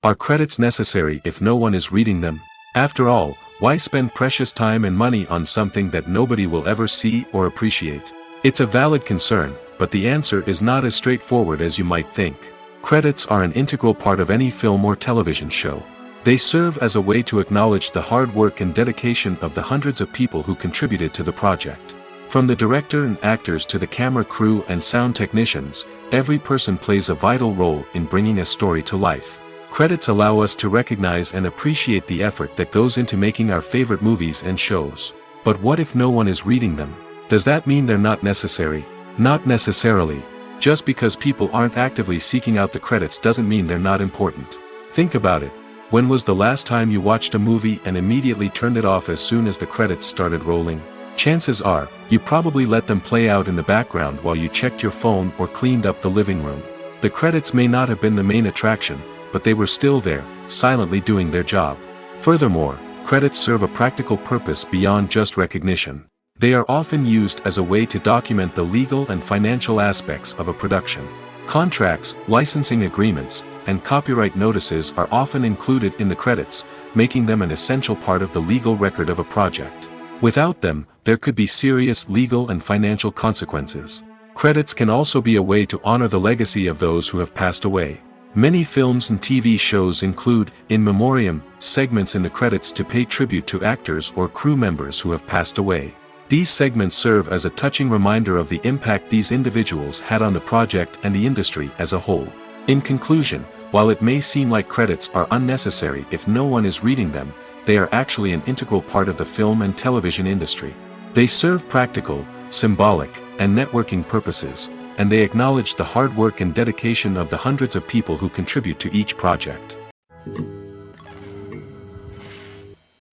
Are credits necessary if no one is reading them? After all, why spend precious time and money on something that nobody will ever see or appreciate? It's a valid concern, but the answer is not as straightforward as you might think. Credits are an integral part of any film or television show. They serve as a way to acknowledge the hard work and dedication of the hundreds of people who contributed to the project. From the director and actors to the camera crew and sound technicians, every person plays a vital role in bringing a story to life. Credits allow us to recognize and appreciate the effort that goes into making our favorite movies and shows. But what if no one is reading them? Does that mean they're not necessary? Not necessarily. Just because people aren't actively seeking out the credits doesn't mean they're not important. Think about it. When was the last time you watched a movie and immediately turned it off as soon as the credits started rolling? Chances are, you probably let them play out in the background while you checked your phone or cleaned up the living room. The credits may not have been the main attraction, but they were still there, silently doing their job. Furthermore, credits serve a practical purpose beyond just recognition. They are often used as a way to document the legal and financial aspects of a production. Contracts, licensing agreements, and copyright notices are often included in the credits, making them an essential part of the legal record of a project. Without them, there could be serious legal and financial consequences. Credits can also be a way to honor the legacy of those who have passed away. Many films and TV shows include, in memoriam, segments in the credits to pay tribute to actors or crew members who have passed away. These segments serve as a touching reminder of the impact these individuals had on the project and the industry as a whole. In conclusion, while it may seem like credits are unnecessary if no one is reading them, they are actually an integral part of the film and television industry. They serve practical, symbolic, and networking purposes, and they acknowledge the hard work and dedication of the hundreds of people who contribute to each project.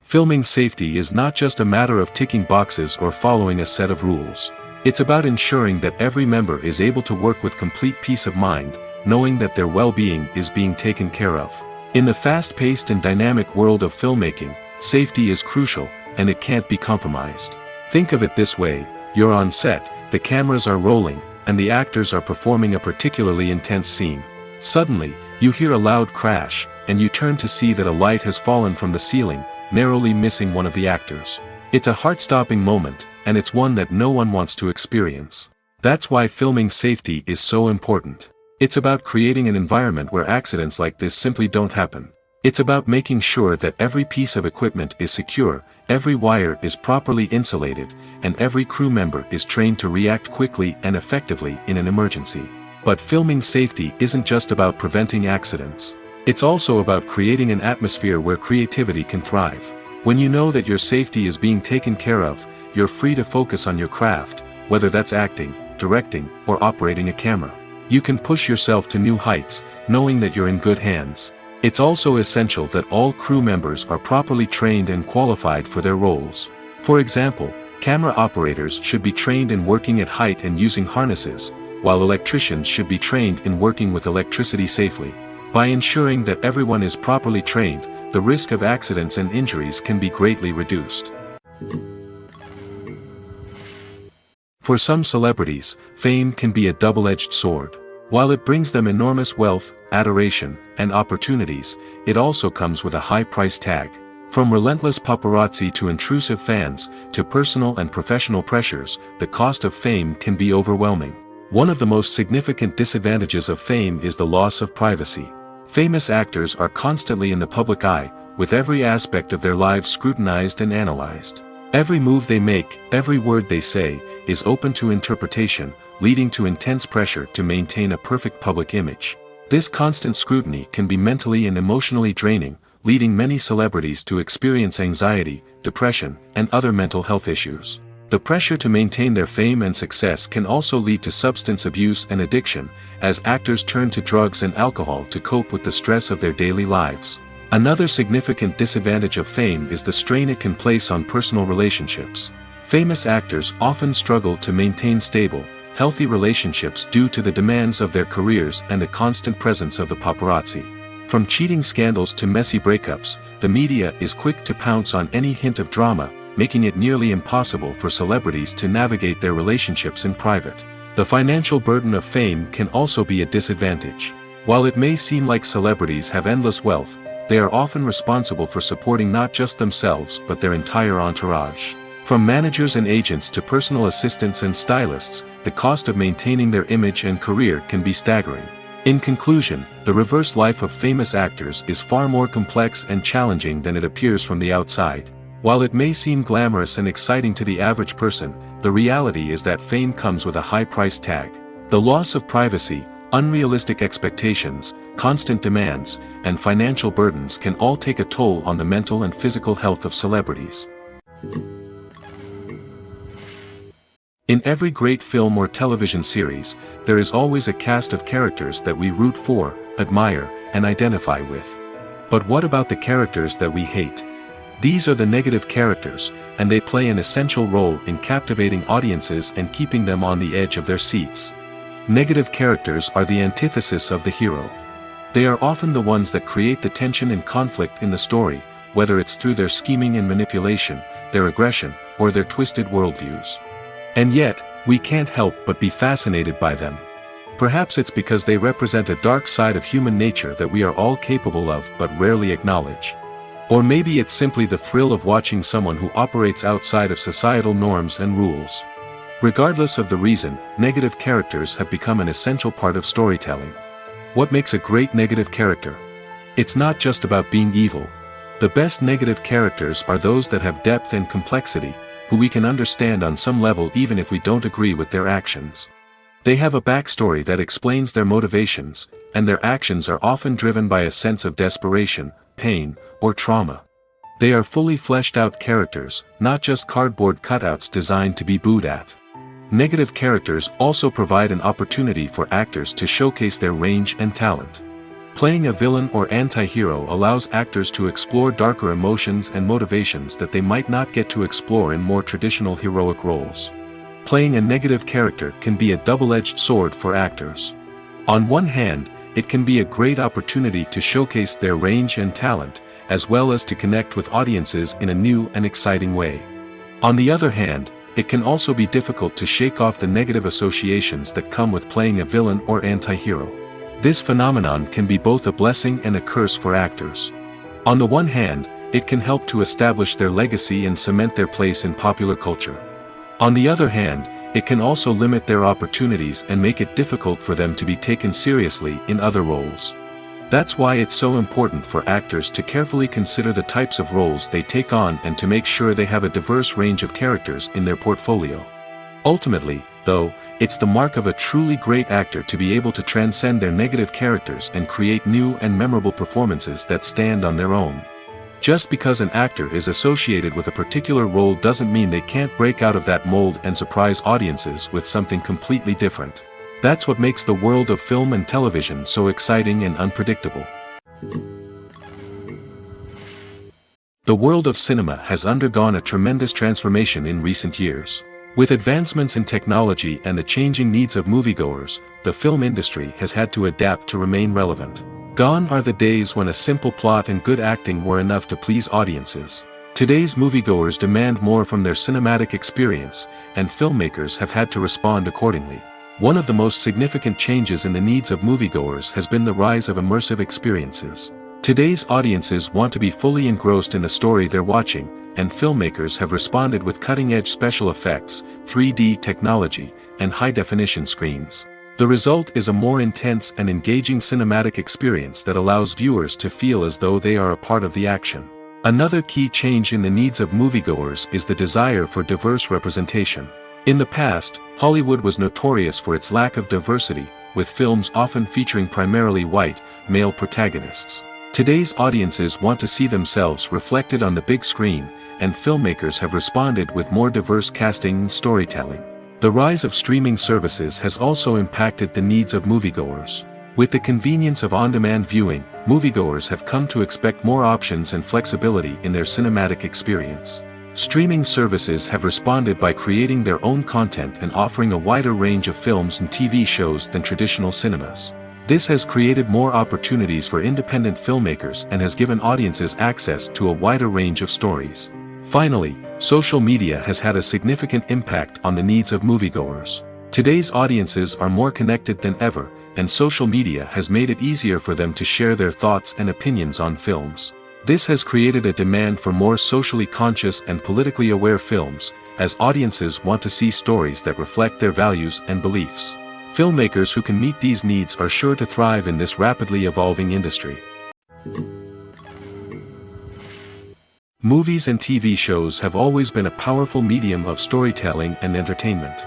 Filming safety is not just a matter of ticking boxes or following a set of rules. It's about ensuring that every member is able to work with complete peace of mind, knowing that their well-being is being taken care of. In the fast-paced and dynamic world of filmmaking, safety is crucial, and it can't be compromised. Think of it this way: you're on set, the cameras are rolling, and the actors are performing a particularly intense scene. Suddenly, you hear a loud crash, and you turn to see that a light has fallen from the ceiling, narrowly missing one of the actors. It's a heart-stopping moment, and it's one that no one wants to experience. That's why filming safety is so important. It's about creating an environment where accidents like this simply don't happen. It's about making sure that every piece of equipment is secure, every wire is properly insulated, and every crew member is trained to react quickly and effectively in an emergency. But filming safety isn't just about preventing accidents. It's also about creating an atmosphere where creativity can thrive. When you know that your safety is being taken care of, you're free to focus on your craft, whether that's acting, directing, or operating a camera. You can push yourself to new heights, knowing that you're in good hands. It's also essential that all crew members are properly trained and qualified for their roles. For example, camera operators should be trained in working at height and using harnesses, while electricians should be trained in working with electricity safely. By ensuring that everyone is properly trained, the risk of accidents and injuries can be greatly reduced. For some celebrities, fame can be a double-edged sword. While it brings them enormous wealth, adoration, and opportunities, it also comes with a high price tag. From relentless paparazzi to intrusive fans, to personal and professional pressures, the cost of fame can be overwhelming. One of the most significant disadvantages of fame is the loss of privacy. Famous actors are constantly in the public eye, with every aspect of their lives scrutinized and analyzed. Every move they make, every word they say, is open to interpretation, leading to intense pressure to maintain a perfect public image. This constant scrutiny can be mentally and emotionally draining, leading many celebrities to experience anxiety, depression, and other mental health issues. The pressure to maintain their fame and success can also lead to substance abuse and addiction, as actors turn to drugs and alcohol to cope with the stress of their daily lives. Another significant disadvantage of fame is the strain it can place on personal relationships. Famous actors often struggle to maintain stable, healthy relationships due to the demands of their careers and the constant presence of the paparazzi. From cheating scandals to messy breakups, the media is quick to pounce on any hint of drama, making it nearly impossible for celebrities to navigate their relationships in private. The financial burden of fame can also be a disadvantage. While it may seem like celebrities have endless wealth, they are often responsible for supporting not just themselves but their entire entourage. From managers and agents to personal assistants and stylists, the cost of maintaining their image and career can be staggering. In conclusion, the reverse life of famous actors is far more complex and challenging than it appears from the outside. While it may seem glamorous and exciting to the average person, the reality is that fame comes with a high price tag. The loss of privacy, unrealistic expectations, constant demands, and financial burdens can all take a toll on the mental and physical health of celebrities. In every great film or television series, there is always a cast of characters that we root for, admire, and identify with. But what about the characters that we hate? These are the negative characters, and they play an essential role in captivating audiences and keeping them on the edge of their seats. Negative characters are the antithesis of the hero. They are often the ones that create the tension and conflict in the story, whether it's through their scheming and manipulation, their aggression, or their twisted worldviews. And yet, we can't help but be fascinated by them. Perhaps it's because they represent a dark side of human nature that we are all capable of but rarely acknowledge. Or maybe it's simply the thrill of watching someone who operates outside of societal norms and rules. Regardless of the reason, negative characters have become an essential part of storytelling. What makes a great negative character? It's not just about being evil. The best negative characters are those that have depth and complexity, who we can understand on some level even if we don't agree with their actions. They have a backstory that explains their motivations, and their actions are often driven by a sense of desperation, pain, or trauma. They are fully fleshed out characters, not just cardboard cutouts designed to be booed at. Negative characters also provide an opportunity for actors to showcase their range and talent. Playing a villain or anti-hero allows actors to explore darker emotions and motivations that they might not get to explore in more traditional heroic roles. Playing a negative character can be a double-edged sword for actors. On one hand, it can be a great opportunity to showcase their range and talent, as well as to connect with audiences in a new and exciting way. On the other hand, it can also be difficult to shake off the negative associations that come with playing a villain or anti-hero. This phenomenon can be both a blessing and a curse for actors. On the one hand, it can help to establish their legacy and cement their place in popular culture. On the other hand, it can also limit their opportunities and make it difficult for them to be taken seriously in other roles. That's why it's so important for actors to carefully consider the types of roles they take on and to make sure they have a diverse range of characters in their portfolio. Ultimately, though, it's the mark of a truly great actor to be able to transcend their negative characters and create new and memorable performances that stand on their own. Just because an actor is associated with a particular role doesn't mean they can't break out of that mold and surprise audiences with something completely different. That's what makes the world of film and television so exciting and unpredictable. The world of cinema has undergone a tremendous transformation in recent years. With advancements in technology and the changing needs of moviegoers, the film industry has had to adapt to remain relevant. Gone are the days when a simple plot and good acting were enough to please audiences. Today's moviegoers demand more from their cinematic experience, and filmmakers have had to respond accordingly. One of the most significant changes in the needs of moviegoers has been the rise of immersive experiences. Today's audiences want to be fully engrossed in the story they're watching, and filmmakers have responded with cutting-edge special effects, 3D technology, and high-definition screens. The result is a more intense and engaging cinematic experience that allows viewers to feel as though they are a part of the action. Another key change in the needs of moviegoers is the desire for diverse representation. In the past, Hollywood was notorious for its lack of diversity, with films often featuring primarily white, male protagonists. Today's audiences want to see themselves reflected on the big screen, and filmmakers have responded with more diverse casting and storytelling. The rise of streaming services has also impacted the needs of moviegoers. With the convenience of on-demand viewing, moviegoers have come to expect more options and flexibility in their cinematic experience. Streaming services have responded by creating their own content and offering a wider range of films and TV shows than traditional cinemas. This has created more opportunities for independent filmmakers and has given audiences access to a wider range of stories. Finally, social media has had a significant impact on the needs of moviegoers. Today's audiences are more connected than ever, and social media has made it easier for them to share their thoughts and opinions on films. This has created a demand for more socially conscious and politically aware films, as audiences want to see stories that reflect their values and beliefs. Filmmakers who can meet these needs are sure to thrive in this rapidly evolving industry. Movies and TV shows have always been a powerful medium of storytelling and entertainment.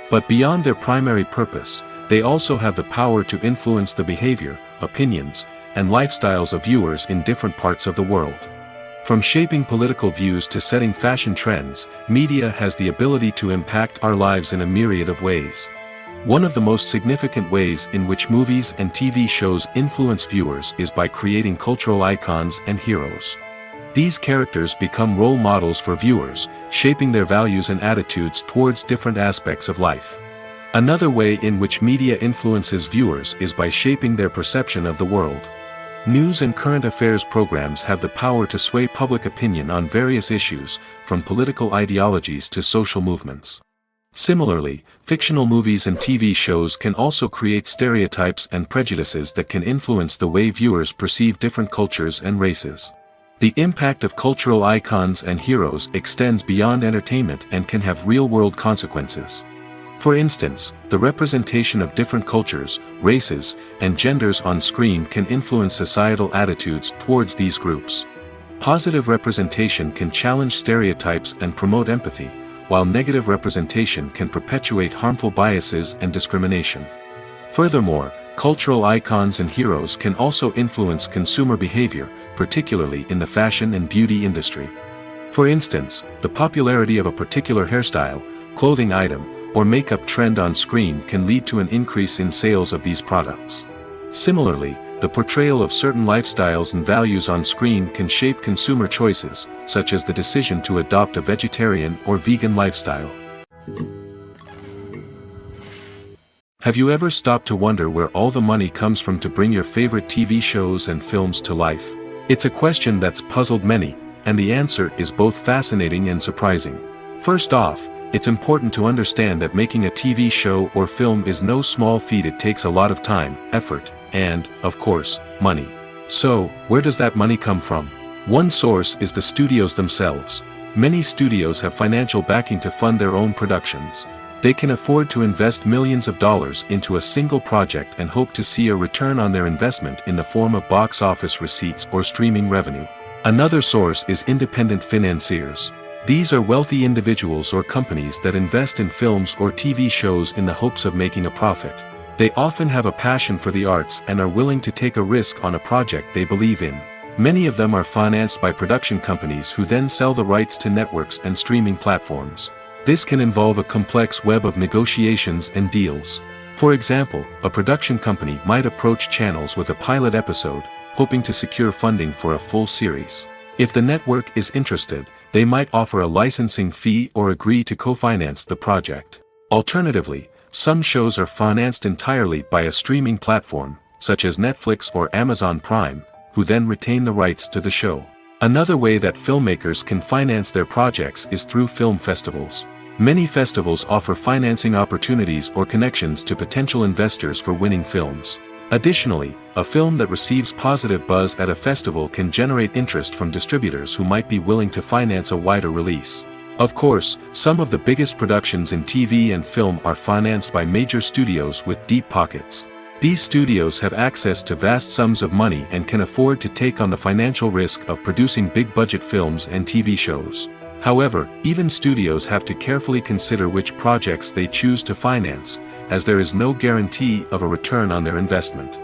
But beyond their primary purpose, they also have the power to influence the behavior, opinions, and lifestyles of viewers in different parts of the world. From shaping political views to setting fashion trends, media has the ability to impact our lives in a myriad of ways. One of the most significant ways in which movies and TV shows influence viewers is by creating cultural icons and heroes. These characters become role models for viewers, shaping their values and attitudes towards different aspects of life. Another way in which media influences viewers is by shaping their perception of the world. News and current affairs programs have the power to sway public opinion on various issues, from political ideologies to social movements. Similarly, fictional movies and TV shows can also create stereotypes and prejudices that can influence the way viewers perceive different cultures and races. The impact of cultural icons and heroes extends beyond entertainment and can have real-world consequences. For instance, the representation of different cultures, races, and genders on screen can influence societal attitudes towards these groups. Positive representation can challenge stereotypes and promote empathy, while negative representation can perpetuate harmful biases and discrimination. Furthermore, cultural icons and heroes can also influence consumer behavior, particularly in the fashion and beauty industry. For instance, the popularity of a particular hairstyle, clothing item, or makeup trend on screen can lead to an increase in sales of these products. Similarly, the portrayal of certain lifestyles and values on screen can shape consumer choices, such as the decision to adopt a vegetarian or vegan lifestyle. Have you ever stopped to wonder where all the money comes from to bring your favorite TV shows and films to life? It's a question that's puzzled many, and the answer is both fascinating and surprising. First off, it's important to understand that making a TV show or film is no small feat. It takes a lot of time, effort, and, of course, money. So, where does that money come from? One source is the studios themselves. Many studios have financial backing to fund their own productions. They can afford to invest millions of dollars into a single project and hope to see a return on their investment in the form of box office receipts or streaming revenue. Another source is independent financiers. These are wealthy individuals or companies that invest in films or TV shows in the hopes of making a profit. They often have a passion for the arts and are willing to take a risk on a project they believe in. Many of them are financed by production companies who then sell the rights to networks and streaming platforms. This can involve a complex web of negotiations and deals. For example, a production company might approach channels with a pilot episode, hoping to secure funding for a full series. If the network is interested, they might offer a licensing fee or agree to co-finance the project. Alternatively, some shows are financed entirely by a streaming platform, such as Netflix or Amazon Prime, who then retain the rights to the show. Another way that filmmakers can finance their projects is through film festivals. Many festivals offer financing opportunities or connections to potential investors for winning films. Additionally, a film that receives positive buzz at a festival can generate interest from distributors who might be willing to finance a wider release. Of course, some of the biggest productions in TV and film are financed by major studios with deep pockets. These studios have access to vast sums of money and can afford to take on the financial risk of producing big-budget films and TV shows. However, even studios have to carefully consider which projects they choose to finance, as there is no guarantee of a return on their investment.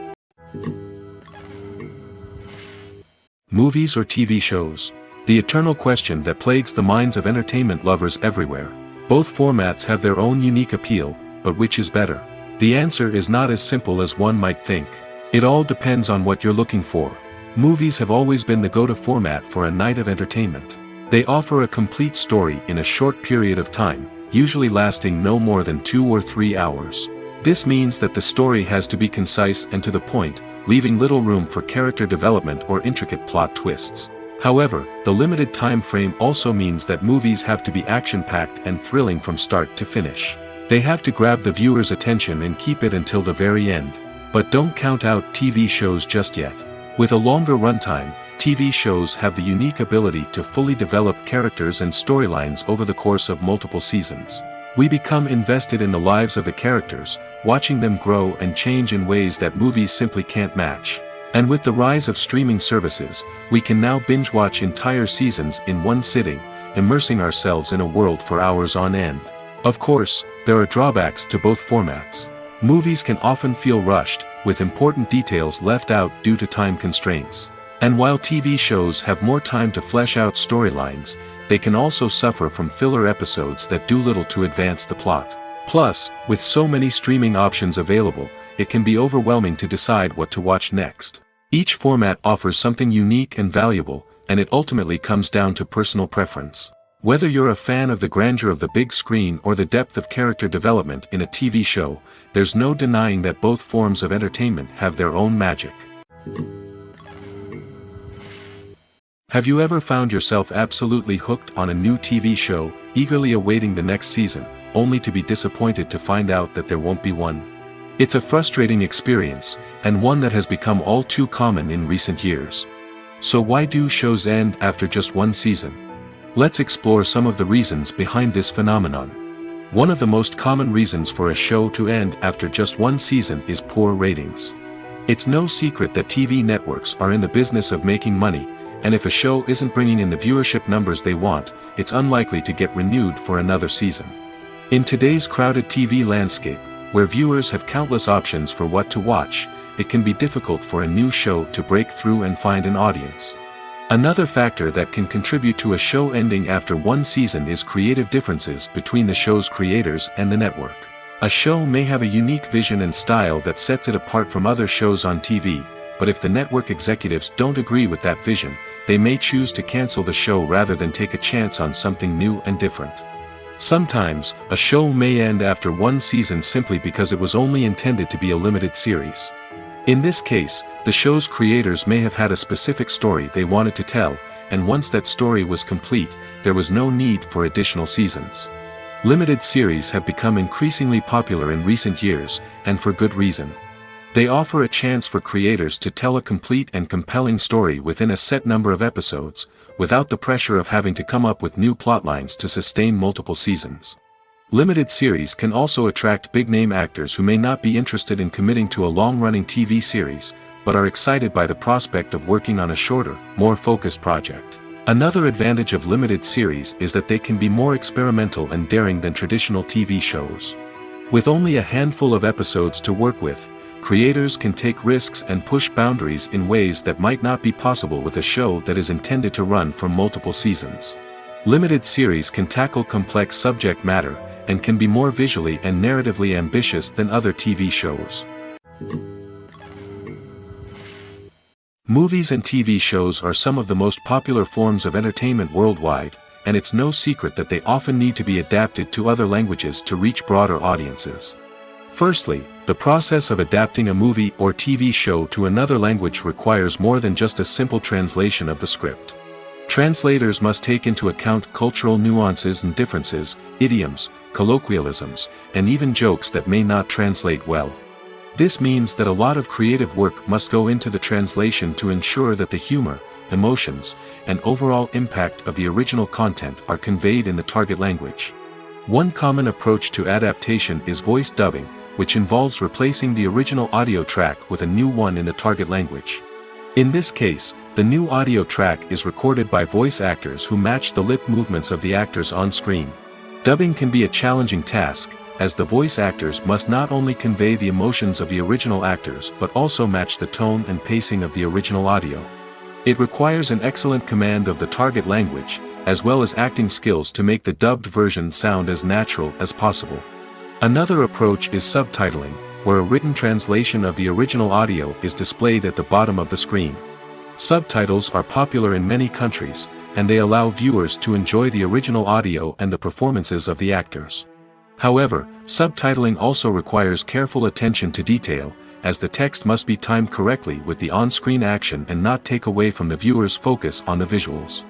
Movies or TV shows? The eternal question that plagues the minds of entertainment lovers everywhere. Both formats have their own unique appeal, but which is better? The answer is not as simple as one might think. It all depends on what you're looking for. Movies have always been the go-to format for a night of entertainment. They offer a complete story in a short period of time, usually lasting no more than 2 or 3 hours. This means that the story has to be concise and to the point, leaving little room for character development or intricate plot twists. However, the limited time frame also means that movies have to be action-packed and thrilling from start to finish. They have to grab the viewer's attention and keep it until the very end. But don't count out TV shows just yet. With a longer runtime, TV shows have the unique ability to fully develop characters and storylines over the course of multiple seasons. We become invested in the lives of the characters, watching them grow and change in ways that movies simply can't match. And with the rise of streaming services, we can now binge-watch entire seasons in one sitting, immersing ourselves in a world for hours on end. Of course, there are drawbacks to both formats. Movies can often feel rushed, with important details left out due to time constraints. And while TV shows have more time to flesh out storylines, they can also suffer from filler episodes that do little to advance the plot. Plus, with so many streaming options available, it can be overwhelming to decide what to watch next. Each format offers something unique and valuable, and it ultimately comes down to personal preference. Whether you're a fan of the grandeur of the big screen or the depth of character development in a TV show, there's no denying that both forms of entertainment have their own magic. Have you ever found yourself absolutely hooked on a new TV show, eagerly awaiting the next season, only to be disappointed to find out that there won't be one? It's a frustrating experience, and one that has become all too common in recent years. So why do shows end after just one season? Let's explore some of the reasons behind this phenomenon. One of the most common reasons for a show to end after just one season is poor ratings. It's no secret that TV networks are in the business of making money, and if a show isn't bringing in the viewership numbers they want, it's unlikely to get renewed for another season. In today's crowded TV landscape, where viewers have countless options for what to watch, it can be difficult for a new show to break through and find an audience. Another factor that can contribute to a show ending after one season is creative differences between the show's creators and the network. A show may have a unique vision and style that sets it apart from other shows on TV, but if the network executives don't agree with that vision, they may choose to cancel the show rather than take a chance on something new and different. Sometimes, a show may end after one season simply because it was only intended to be a limited series. In this case, the show's creators may have had a specific story they wanted to tell, and once that story was complete, there was no need for additional seasons. Limited series have become increasingly popular in recent years, and for good reason. They offer a chance for creators to tell a complete and compelling story within a set number of episodes, without the pressure of having to come up with new plotlines to sustain multiple seasons. Limited series can also attract big-name actors who may not be interested in committing to a long-running TV series, but are excited by the prospect of working on a shorter, more focused project. Another advantage of limited series is that they can be more experimental and daring than traditional TV shows. With only a handful of episodes to work with, creators can take risks and push boundaries in ways that might not be possible with a show that is intended to run for multiple seasons. Limited series can tackle complex subject matter, and can be more visually and narratively ambitious than other TV shows. Movies and TV shows are some of the most popular forms of entertainment worldwide, and it's no secret that they often need to be adapted to other languages to reach broader audiences. Firstly, the process of adapting a movie or TV show to another language requires more than just a simple translation of the script. Translators must take into account cultural nuances and differences, idioms, colloquialisms, and even jokes that may not translate well. This means that a lot of creative work must go into the translation to ensure that the humor, emotions, and overall impact of the original content are conveyed in the target language. One common approach to adaptation is voice dubbing, which involves replacing the original audio track with a new one in the target language. In this case, The new audio track is recorded by voice actors who match the lip movements of the actors on screen. Dubbing can be a challenging task, as the voice actors must not only convey the emotions of the original actors but also match the tone and pacing of the original audio. It requires an excellent command of the target language, as well as acting skills to make the dubbed version sound as natural as possible. Another approach is subtitling, where a written translation of the original audio is displayed at the bottom of the screen. Subtitles are popular in many countries, and they allow viewers to enjoy the original audio and the performances of the actors. However, subtitling also requires careful attention to detail, as the text must be timed correctly with the on-screen action and not take away from the viewer's focus on the visuals.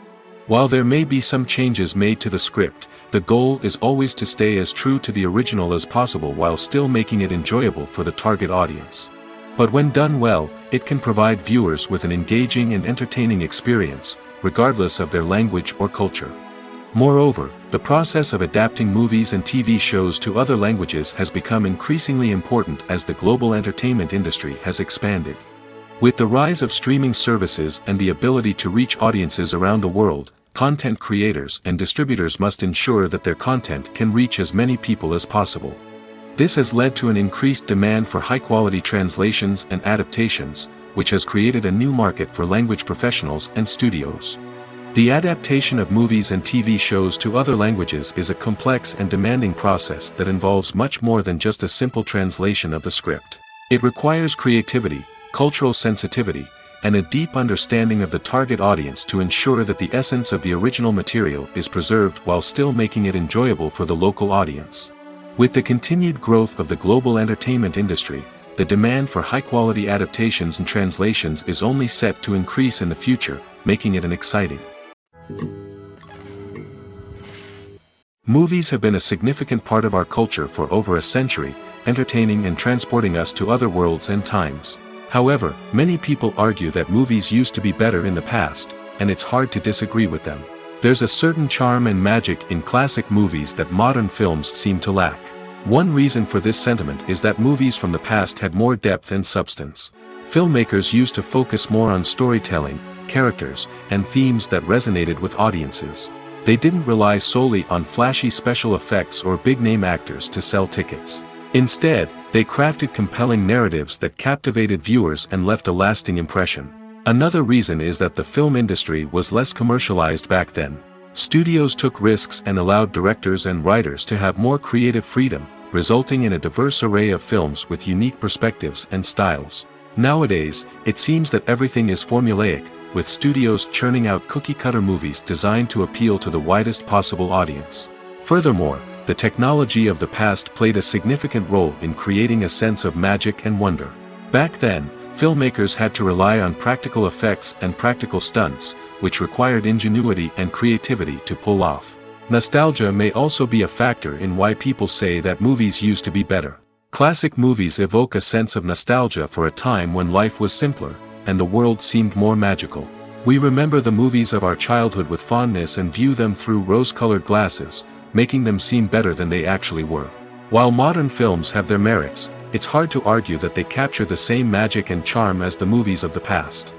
While there may be some changes made to the script, the goal is always to stay as true to the original as possible while still making it enjoyable for the target audience. But when done well, it can provide viewers with an engaging and entertaining experience, regardless of their language or culture. Moreover, the process of adapting movies and TV shows to other languages has become increasingly important as the global entertainment industry has expanded. With the rise of streaming services and the ability to reach audiences around the world, content creators and distributors must ensure that their content can reach as many people as possible. This has led to an increased demand for high-quality translations and adaptations, which has created a new market for language professionals and studios. The adaptation of movies and TV shows to other languages is a complex and demanding process that involves much more than just a simple translation of the script. It requires creativity, cultural sensitivity, and a deep understanding of the target audience to ensure that the essence of the original material is preserved while still making it enjoyable for the local audience. With the continued growth of the global entertainment industry, the demand for high-quality adaptations and translations is only set to increase in the future, making it exciting. Movies have been a significant part of our culture for over a century, entertaining and transporting us to other worlds and times. However, many people argue that movies used to be better in the past, and it's hard to disagree with them. There's a certain charm and magic in classic movies that modern films seem to lack. One reason for this sentiment is that movies from the past had more depth and substance. Filmmakers used to focus more on storytelling, characters, and themes that resonated with audiences. They didn't rely solely on flashy special effects or big-name actors to sell tickets. Instead, they crafted compelling narratives that captivated viewers and left a lasting impression. Another reason is that the film industry was less commercialized back then. Studios took risks and allowed directors and writers to have more creative freedom, resulting in a diverse array of films with unique perspectives and styles. Nowadays, it seems that everything is formulaic, with studios churning out cookie-cutter movies designed to appeal to the widest possible audience. Furthermore, the technology of the past played a significant role in creating a sense of magic and wonder. Back then, filmmakers had to rely on practical effects and practical stunts, which required ingenuity and creativity to pull off. Nostalgia may also be a factor in why people say that movies used to be better. Classic movies evoke a sense of nostalgia for a time when life was simpler, and the world seemed more magical. We remember the movies of our childhood with fondness and view them through rose-colored glasses, making them seem better than they actually were. While modern films have their merits, it's hard to argue that they capture the same magic and charm as the movies of the past.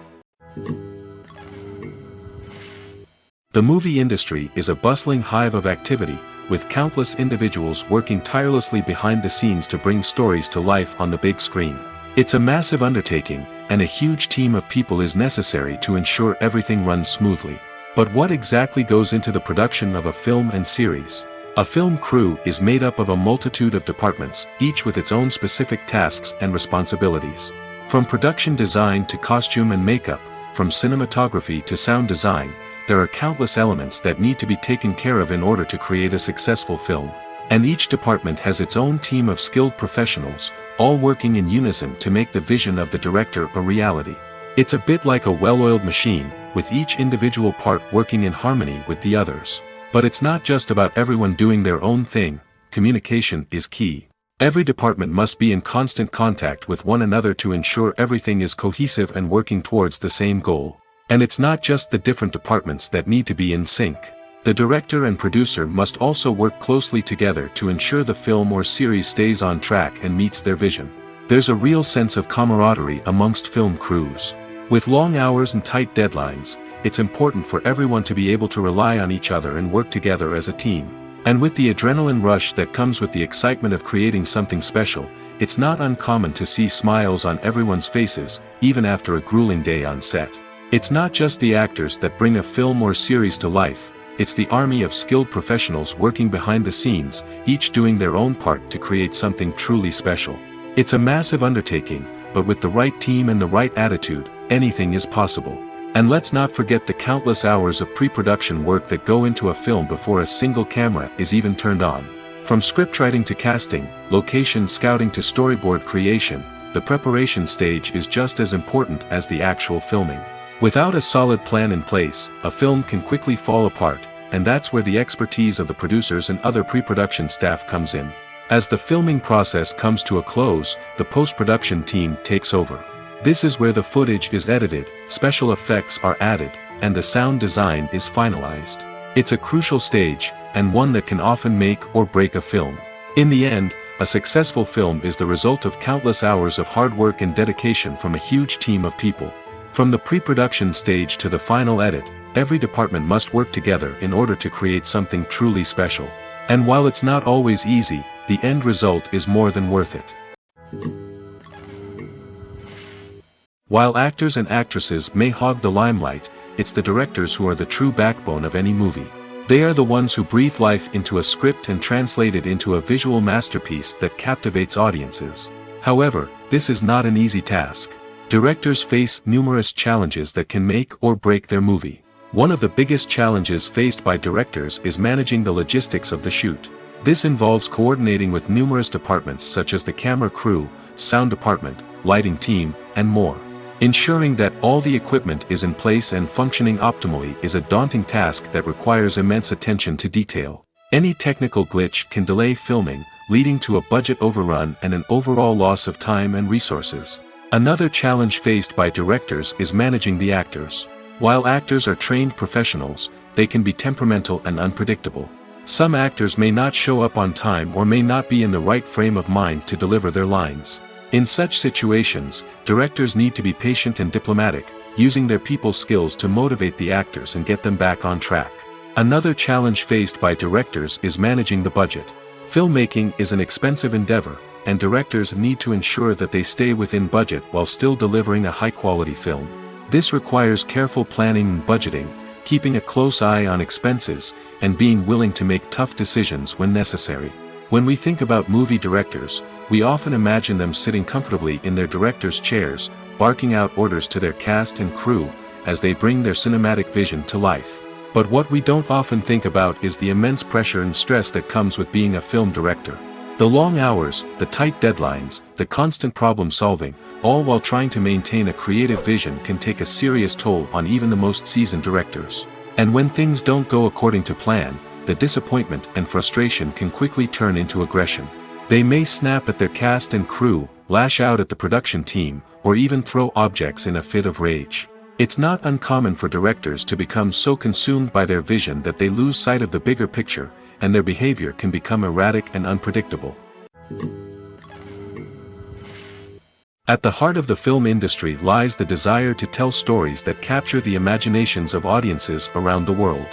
The movie industry is a bustling hive of activity, with countless individuals working tirelessly behind the scenes to bring stories to life on the big screen. It's a massive undertaking, and a huge team of people is necessary to ensure everything runs smoothly. But what exactly goes into the production of a film and series? A film crew is made up of a multitude of departments, each with its own specific tasks and responsibilities. From production design to costume and makeup, from cinematography to sound design, there are countless elements that need to be taken care of in order to create a successful film. And each department has its own team of skilled professionals, all working in unison to make the vision of the director a reality. It's a bit like a well-oiled machine, with each individual part working in harmony with the others. But it's not just about everyone doing their own thing. Communication is key. Every department must be in constant contact with one another to ensure everything is cohesive and working towards the same goal. And it's not just the different departments that need to be in sync. The director and producer must also work closely together to ensure the film or series stays on track and meets their vision. There's a real sense of camaraderie amongst film crews. With long hours and tight deadlines, it's important for everyone to be able to rely on each other and work together as a team. And with the adrenaline rush that comes with the excitement of creating something special, it's not uncommon to see smiles on everyone's faces, even after a grueling day on set. It's not just the actors that bring a film or series to life, it's the army of skilled professionals working behind the scenes, each doing their own part to create something truly special. It's a massive undertaking, but with the right team and the right attitude, anything is possible. And let's not forget the countless hours of pre-production work that go into a film before a single camera is even turned on. From scriptwriting to casting, location scouting to storyboard creation, the preparation stage is just as important as the actual filming. Without a solid plan in place, a film can quickly fall apart, and that's where the expertise of the producers and other pre-production staff comes in. As the filming process comes to a close, the post-production team takes over. This is where the footage is edited, special effects are added, and the sound design is finalized. It's a crucial stage, and one that can often make or break a film. In the end, a successful film is the result of countless hours of hard work and dedication from a huge team of people. From the pre-production stage to the final edit, every department must work together in order to create something truly special. And while it's not always easy, the end result is more than worth it. While actors and actresses may hog the limelight, it's the directors who are the true backbone of any movie. They are the ones who breathe life into a script and translate it into a visual masterpiece that captivates audiences. However, this is not an easy task. Directors face numerous challenges that can make or break their movie. One of the biggest challenges faced by directors is managing the logistics of the shoot. This involves coordinating with numerous departments such as the camera crew, sound department, lighting team, and more. Ensuring that all the equipment is in place and functioning optimally is a daunting task that requires immense attention to detail. Any technical glitch can delay filming, leading to a budget overrun and an overall loss of time and resources. Another challenge faced by directors is managing the actors. While actors are trained professionals, they can be temperamental and unpredictable. Some actors may not show up on time or may not be in the right frame of mind to deliver their lines. In such situations, directors need to be patient and diplomatic, using their people skills to motivate the actors and get them back on track. Another challenge faced by directors is managing the budget. Filmmaking is an expensive endeavor, and directors need to ensure that they stay within budget while still delivering a high-quality film. This requires careful planning and budgeting, keeping a close eye on expenses, and being willing to make tough decisions when necessary. When we think about movie directors, we often imagine them sitting comfortably in their director's chairs, barking out orders to their cast and crew, as they bring their cinematic vision to life. But what we don't often think about is the immense pressure and stress that comes with being a film director. The long hours, the tight deadlines, the constant problem solving, all while trying to maintain a creative vision can take a serious toll on even the most seasoned directors. And when things don't go according to plan, the disappointment and frustration can quickly turn into aggression. They may snap at their cast and crew, lash out at the production team, or even throw objects in a fit of rage. It's not uncommon for directors to become so consumed by their vision that they lose sight of the bigger picture, and their behavior can become erratic and unpredictable. At the heart of the film industry lies the desire to tell stories that capture the imaginations of audiences around the world.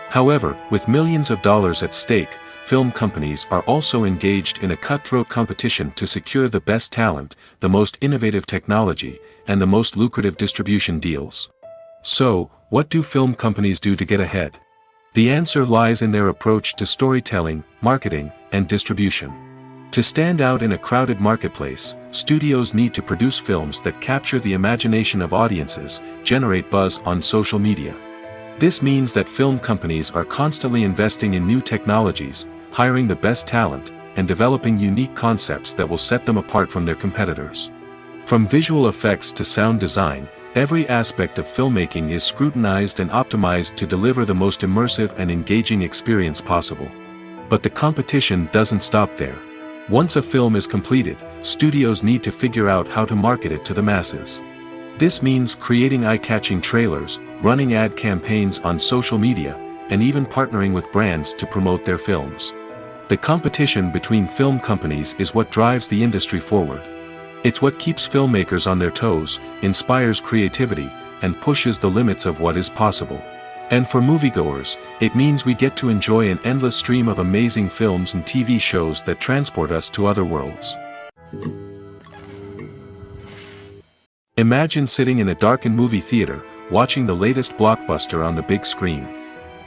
However, with millions of dollars at stake, film companies are also engaged in a cutthroat competition to secure the best talent, the most innovative technology, and the most lucrative distribution deals. So, what do film companies do to get ahead? The answer lies in their approach to storytelling, marketing, and distribution. To stand out in a crowded marketplace, studios need to produce films that capture the imagination of audiences, generate buzz on social media. This means that film companies are constantly investing in new technologies, hiring the best talent, and developing unique concepts that will set them apart from their competitors. From visual effects to sound design, every aspect of filmmaking is scrutinized and optimized to deliver the most immersive and engaging experience possible. But the competition doesn't stop there. Once a film is completed, studios need to figure out how to market it to the masses. This means creating eye-catching trailers, running ad campaigns on social media, and even partnering with brands to promote their films. The competition between film companies is what drives the industry forward. It's what keeps filmmakers on their toes, inspires creativity, and pushes the limits of what is possible. And for moviegoers, it means we get to enjoy an endless stream of amazing films and TV shows that transport us to other worlds. Imagine sitting in a darkened movie theater, watching the latest blockbuster on the big screen.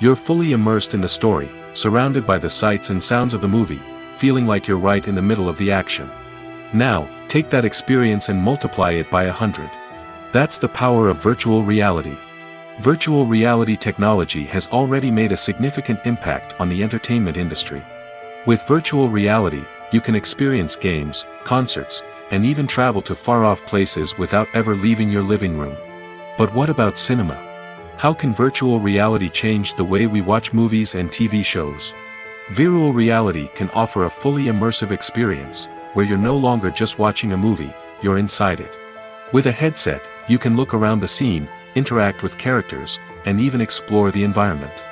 You're fully immersed in the story, surrounded by the sights and sounds of the movie, feeling like you're right in the middle of the action. Now, take that experience and multiply it by 100. That's the power of virtual reality. Virtual reality technology has already made a significant impact on the entertainment industry. With virtual reality, you can experience games, concerts, and even travel to far-off places without ever leaving your living room. But what about cinema? How can virtual reality change the way we watch movies and TV shows? Virtual reality can offer a fully immersive experience, where you're no longer just watching a movie, you're inside it. With a headset, you can look around the scene, interact with characters, and even explore the environment.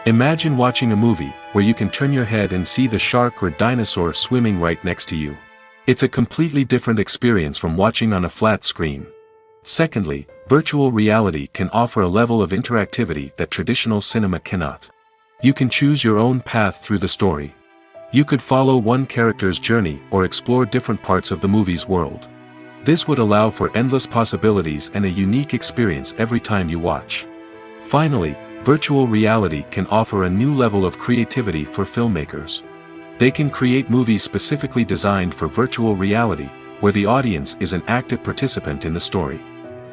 Imagine watching a movie where you can turn your head and see the shark or dinosaur swimming right next to you. It's a completely different experience from watching on a flat screen. Secondly, virtual reality can offer a level of interactivity that traditional cinema cannot. You can choose your own path through the story. You could follow one character's journey or explore different parts of the movie's world. This would allow for endless possibilities and a unique experience every time you watch. Finally, virtual reality can offer a new level of creativity for filmmakers. They can create movies specifically designed for virtual reality, where the audience is an active participant in the story.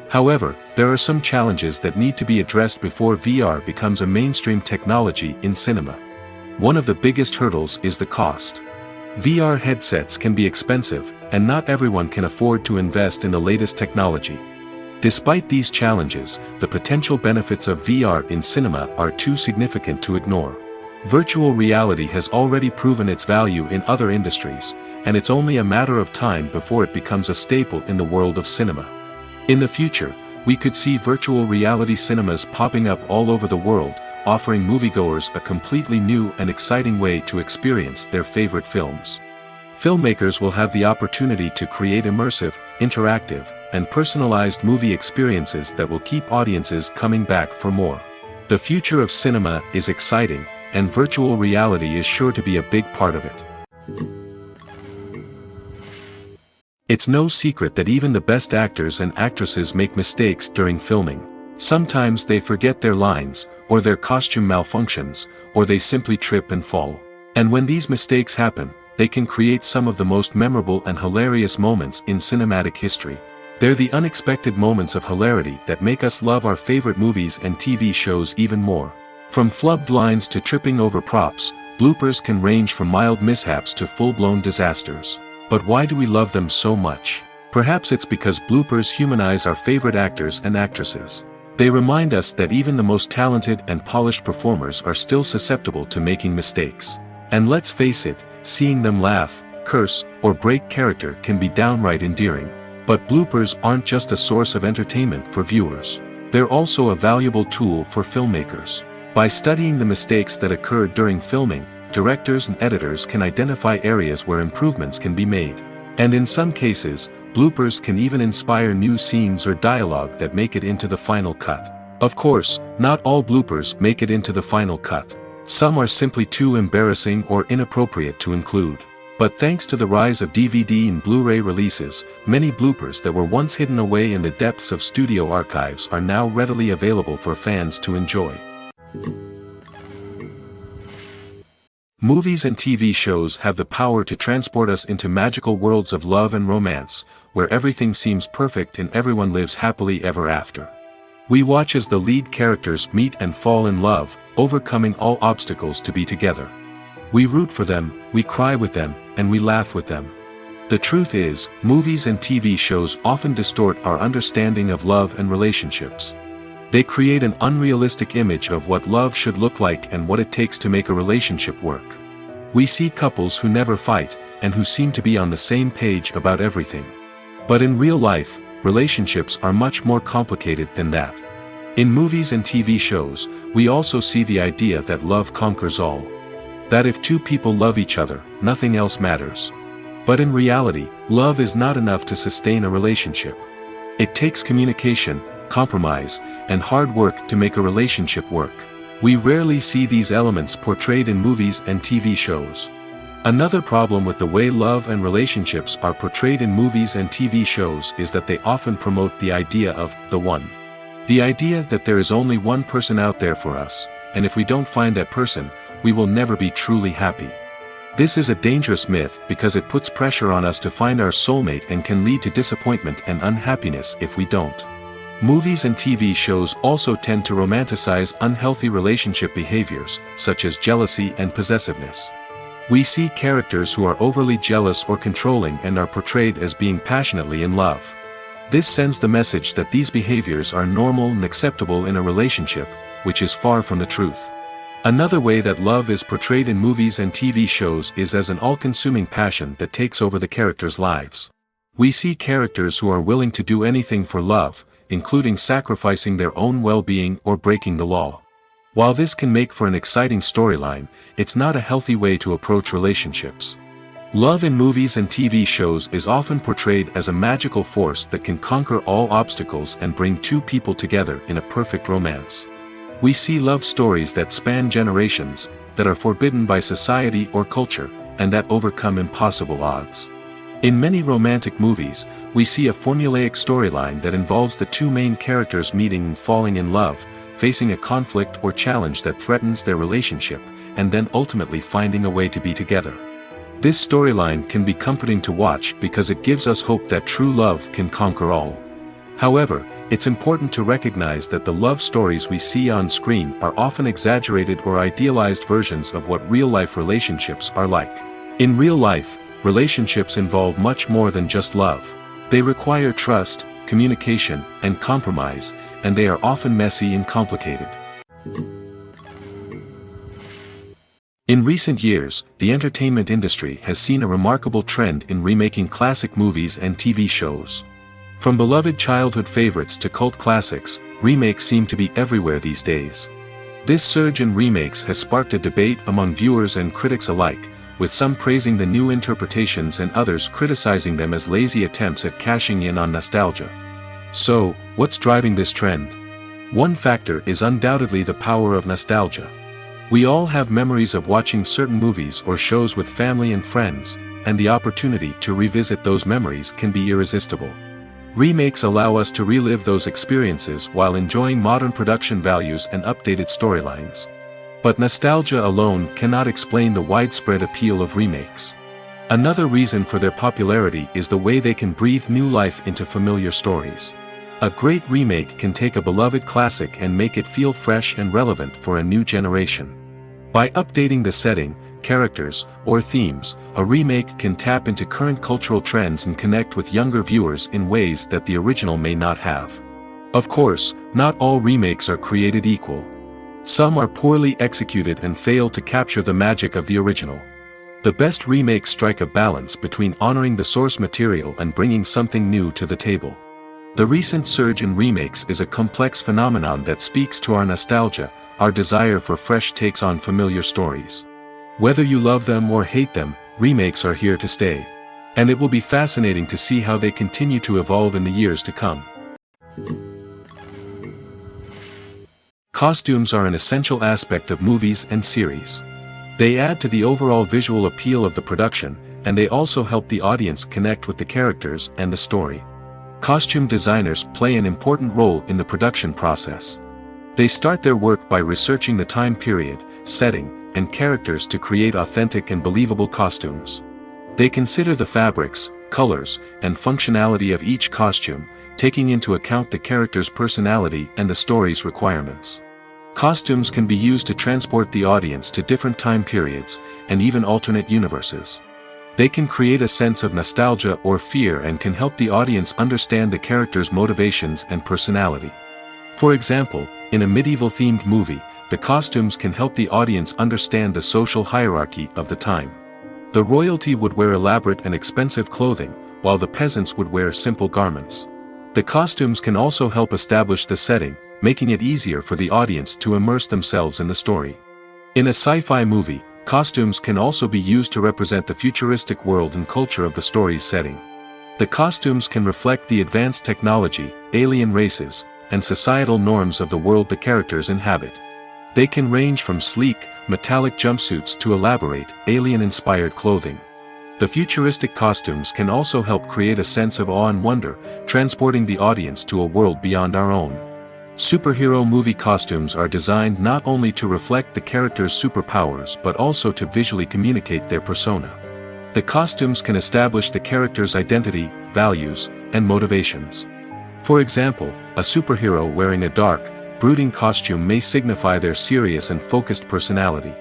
However, there are some challenges that need to be addressed before VR becomes a mainstream technology in cinema. One of the biggest hurdles is the cost. VR headsets can be expensive, and not everyone can afford to invest in the latest technology. Despite these challenges, the potential benefits of VR in cinema are too significant to ignore. Virtual reality has already proven its value in other industries, and it's only a matter of time before it becomes a staple in the world of cinema. In the future, we could see virtual reality cinemas popping up all over the world, offering moviegoers a completely new and exciting way to experience their favorite films. Filmmakers will have the opportunity to create immersive, interactive, and personalized movie experiences that will keep audiences coming back for more. The future of cinema is exciting, and virtual reality is sure to be a big part of it. It's no secret that even the best actors and actresses make mistakes during filming. Sometimes they forget their lines, or their costume malfunctions, or they simply trip and fall. And when these mistakes happen, they can create some of the most memorable and hilarious moments in cinematic history. They're the unexpected moments of hilarity that make us love our favorite movies and TV shows even more. From flubbed lines to tripping over props, bloopers can range from mild mishaps to full-blown disasters. But why do we love them so much? Perhaps it's because bloopers humanize our favorite actors and actresses. They remind us that even the most talented and polished performers are still susceptible to making mistakes. And let's face it, seeing them laugh, curse, or break character can be downright endearing. But bloopers aren't just a source of entertainment for viewers. They're also a valuable tool for filmmakers. By studying the mistakes that occurred during filming, directors and editors can identify areas where improvements can be made. And in some cases, bloopers can even inspire new scenes or dialogue that make it into the final cut. Of course, not all bloopers make it into the final cut. Some are simply too embarrassing or inappropriate to include. But thanks to the rise of DVD and Blu-ray releases, many bloopers that were once hidden away in the depths of studio archives are now readily available for fans to enjoy. Movies and TV shows have the power to transport us into magical worlds of love and romance, where everything seems perfect and everyone lives happily ever after. We watch as the lead characters meet and fall in love, overcoming all obstacles to be together. We root for them, we cry with them, and we laugh with them. The truth is, movies and TV shows often distort our understanding of love and relationships. They create an unrealistic image of what love should look like and what it takes to make a relationship work. We see couples who never fight, and who seem to be on the same page about everything. But in real life, relationships are much more complicated than that. In movies and TV shows, we also see the idea that love conquers all. That if two people love each other, nothing else matters. But in reality, love is not enough to sustain a relationship. It takes communication, compromise, and hard work to make a relationship work. We rarely see these elements portrayed in movies and TV shows. Another problem with the way love and relationships are portrayed in movies and TV shows is that they often promote the idea of the one. The idea that there is only one person out there for us, and if we don't find that person, we will never be truly happy. This is a dangerous myth because it puts pressure on us to find our soulmate and can lead to disappointment and unhappiness if we don't. Movies and TV shows also tend to romanticize unhealthy relationship behaviors, such as jealousy and possessiveness. We see characters who are overly jealous or controlling and are portrayed as being passionately in love. This sends the message that these behaviors are normal and acceptable in a relationship, which is far from the truth. Another way that love is portrayed in movies and TV shows is as an all-consuming passion that takes over the characters' lives. We see characters who are willing to do anything for love, including sacrificing their own well-being or breaking the law. While this can make for an exciting storyline, it's not a healthy way to approach relationships. Love in movies and TV shows is often portrayed as a magical force that can conquer all obstacles and bring two people together in a perfect romance. We see love stories that span generations, that are forbidden by society or culture, and that overcome impossible odds. In many romantic movies, we see a formulaic storyline that involves the two main characters meeting and falling in love, facing a conflict or challenge that threatens their relationship, and then ultimately finding a way to be together. This storyline can be comforting to watch because it gives us hope that true love can conquer all. However, it's important to recognize that the love stories we see on screen are often exaggerated or idealized versions of what real-life relationships are like. In real life, relationships involve much more than just love. They require trust, communication, and compromise, and they are often messy and complicated. In recent years, the entertainment industry has seen a remarkable trend in remaking classic movies and TV shows. From beloved childhood favorites to cult classics, remakes seem to be everywhere these days. This surge in remakes has sparked a debate among viewers and critics alike, with some praising the new interpretations and others criticizing them as lazy attempts at cashing in on nostalgia. So, what's driving this trend? One factor is undoubtedly the power of nostalgia. We all have memories of watching certain movies or shows with family and friends, and the opportunity to revisit those memories can be irresistible. Remakes allow us to relive those experiences while enjoying modern production values and updated storylines. But nostalgia alone cannot explain the widespread appeal of remakes. Another reason for their popularity is the way they can breathe new life into familiar stories. A great remake can take a beloved classic and make it feel fresh and relevant for a new generation. By updating the setting, characters, or themes, a remake can tap into current cultural trends and connect with younger viewers in ways that the original may not have. Of course, not all remakes are created equal. Some are poorly executed and fail to capture the magic of the original. The best remakes strike a balance between honoring the source material and bringing something new to the table. The recent surge in remakes is a complex phenomenon that speaks to our nostalgia, our desire for fresh takes on familiar stories. Whether you love them or hate them, remakes are here to stay. And it will be fascinating to see how they continue to evolve in the years to come. Costumes are an essential aspect of movies and series. They add to the overall visual appeal of the production, and they also help the audience connect with the characters and the story. Costume designers play an important role in the production process. They start their work by researching the time period, setting, and characters to create authentic and believable costumes. They consider the fabrics, colors, and functionality of each costume, taking into account the character's personality and the story's requirements. Costumes can be used to transport the audience to different time periods, and even alternate universes. They can create a sense of nostalgia or fear and can help the audience understand the character's motivations and personality. For example, in a medieval-themed movie, the costumes can help the audience understand the social hierarchy of the time. The royalty would wear elaborate and expensive clothing, while the peasants would wear simple garments. The costumes can also help establish the setting, making it easier for the audience to immerse themselves in the story. In a sci-fi movie, Costumes can also be used to represent the futuristic world and culture of the story's setting. The costumes can reflect the advanced technology, alien races, and societal norms of the world the characters inhabit. They can range from sleek, metallic jumpsuits to elaborate, alien-inspired clothing. The futuristic costumes can also help create a sense of awe and wonder, transporting the audience to a world beyond our own. Superhero movie costumes are designed not only to reflect the character's superpowers but also to visually communicate their persona. The costumes can establish the character's identity, values, and motivations. For example, a superhero wearing a dark, brooding costume may signify their serious and focused personality.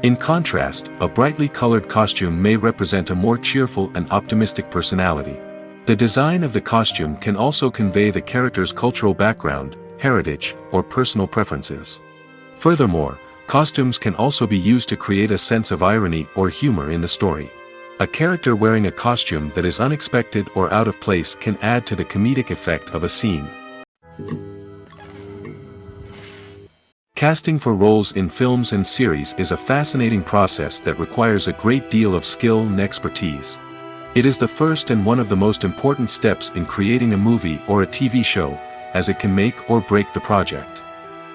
In contrast, a brightly colored costume may represent a more cheerful and optimistic personality. The design of the costume can also convey the character's cultural background, heritage, or personal preferences. Furthermore, costumes can also be used to create a sense of irony or humor in the story. A character wearing a costume that is unexpected or out of place can add to the comedic effect of a scene. Casting for roles in films and series is a fascinating process that requires a great deal of skill and expertise. It is the first and one of the most important steps in creating a movie or a TV show, as it can make or break the project.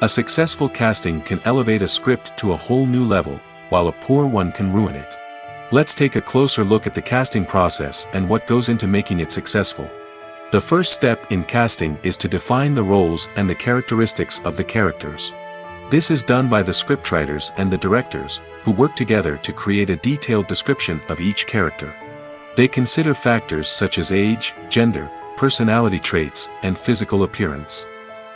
A successful casting can elevate a script to a whole new level, while a poor one can ruin it. Let's take a closer look at the casting process and what goes into making it successful. The first step in casting is to define the roles and the characteristics of the characters. This is done by the scriptwriters and the directors, who work together to create a detailed description of each character. They consider factors such as age, gender, personality traits, and physical appearance.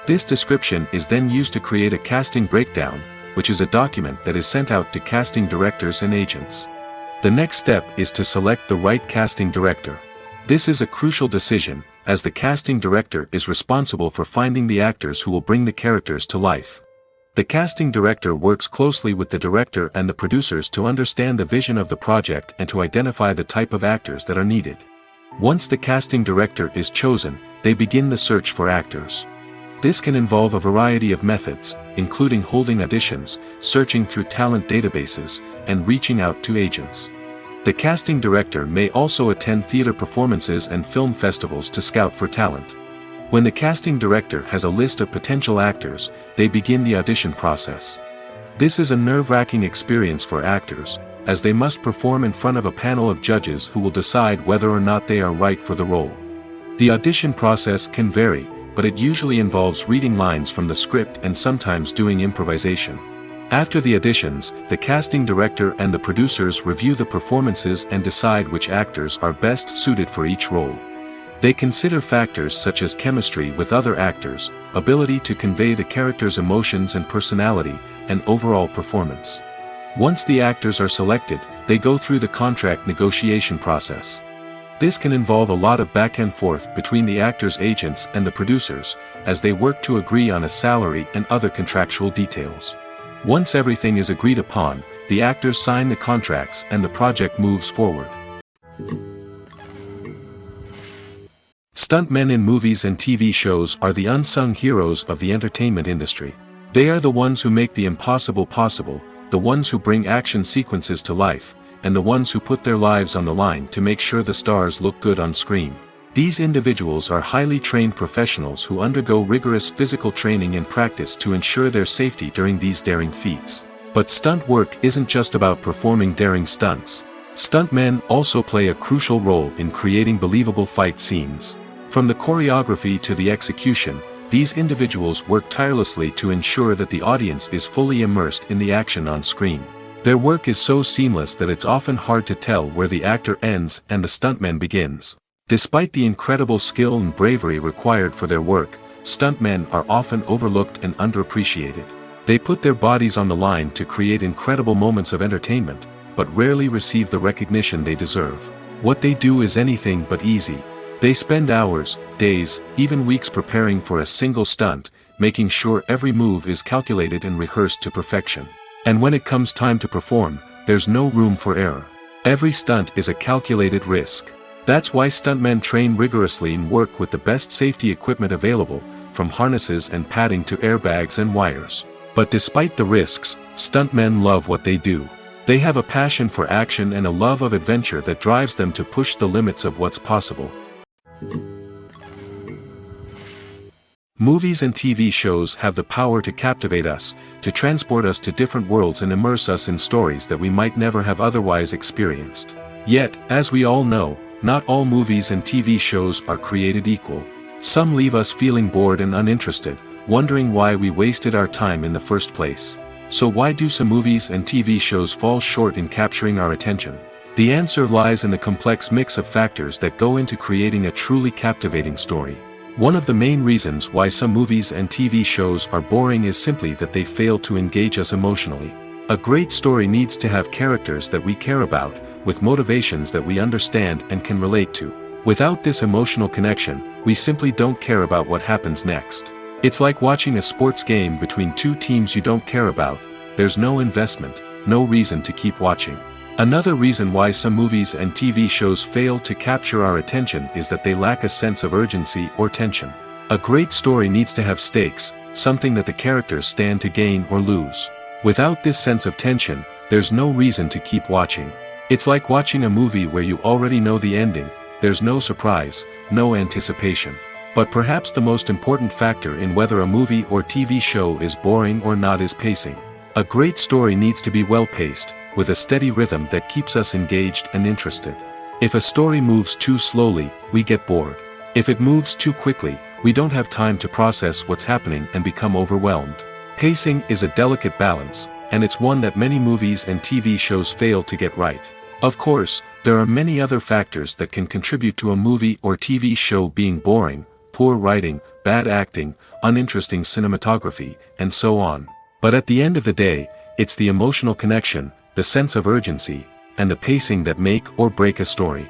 This description is then used to create a casting breakdown, which is a document that is sent out to casting directors and agents. The next step is to select the right casting director. This is a crucial decision, as the casting director is responsible for finding the actors who will bring the characters to life. The casting director works closely with the director and the producers to understand the vision of the project and to identify the type of actors that are needed. Once the casting director is chosen, they begin the search for actors. This can involve a variety of methods, including holding auditions, searching through talent databases, and reaching out to agents. The casting director may also attend theater performances and film festivals to scout for talent. When the casting director has a list of potential actors, they begin the audition process. This is a nerve-wracking experience for actors, as they must perform in front of a panel of judges who will decide whether or not they are right for the role. The audition process can vary, but it usually involves reading lines from the script and sometimes doing improvisation. After the auditions, the casting director and the producers review the performances and decide which actors are best suited for each role. They consider factors such as chemistry with other actors, ability to convey the character's emotions and personality, and overall performance. Once the actors are selected, they go through the contract negotiation process. This can involve a lot of back and forth between the actors' agents and the producers, as they work to agree on a salary and other contractual details. Once everything is agreed upon, the actors sign the contracts and the project moves forward. Stuntmen in movies and TV shows are the unsung heroes of the entertainment industry. They are the ones who make the impossible possible, the ones who bring action sequences to life, and the ones who put their lives on the line to make sure the stars look good on screen. These individuals are highly trained professionals who undergo rigorous physical training and practice to ensure their safety during these daring feats. But stunt work isn't just about performing daring stunts. Stuntmen also play a crucial role in creating believable fight scenes. From the choreography to the execution, these individuals work tirelessly to ensure that the audience is fully immersed in the action on screen. Their work is so seamless that it's often hard to tell where the actor ends and the stuntman begins. Despite the incredible skill and bravery required for their work, stuntmen are often overlooked and underappreciated. They put their bodies on the line to create incredible moments of entertainment, but rarely receive the recognition they deserve. What they do is anything but easy. They spend hours, days, even weeks preparing for a single stunt, making sure every move is calculated and rehearsed to perfection. And when it comes time to perform, there's no room for error. Every stunt is a calculated risk. That's why stuntmen train rigorously and work with the best safety equipment available, from harnesses and padding to airbags and wires. But despite the risks, stuntmen love what they do. They have a passion for action and a love of adventure that drives them to push the limits of what's possible. Movies and TV shows have the power to captivate us, to transport us to different worlds and immerse us in stories that we might never have otherwise experienced. Yet, as we all know, not all movies and TV shows are created equal. Some leave us feeling bored and uninterested, wondering why we wasted our time in the first place. So why do some movies and TV shows fall short in capturing our attention? The answer lies in the complex mix of factors that go into creating a truly captivating story. One of the main reasons why some movies and TV shows are boring is simply that they fail to engage us emotionally. A great story needs to have characters that we care about, with motivations that we understand and can relate to. Without this emotional connection, we simply don't care about what happens next. It's like watching a sports game between two teams you don't care about. There's no investment, no reason to keep watching. Another reason why some movies and TV shows fail to capture our attention is that they lack a sense of urgency or tension. A great story needs to have stakes, something that the characters stand to gain or lose. Without this sense of tension, there's no reason to keep watching. It's like watching a movie where you already know the ending. There's no surprise, no anticipation. But perhaps the most important factor in whether a movie or TV show is boring or not is pacing. A great story needs to be well-paced, with a steady rhythm that keeps us engaged and interested. If a story moves too slowly, we get bored. If it moves too quickly, we don't have time to process what's happening and become overwhelmed. Pacing is a delicate balance, and it's one that many movies and TV shows fail to get right. Of course, there are many other factors that can contribute to a movie or TV show being boring: poor writing, bad acting, uninteresting cinematography, and so on. But at the end of the day, it's the emotional connection, the sense of urgency, and the pacing that make or break a story.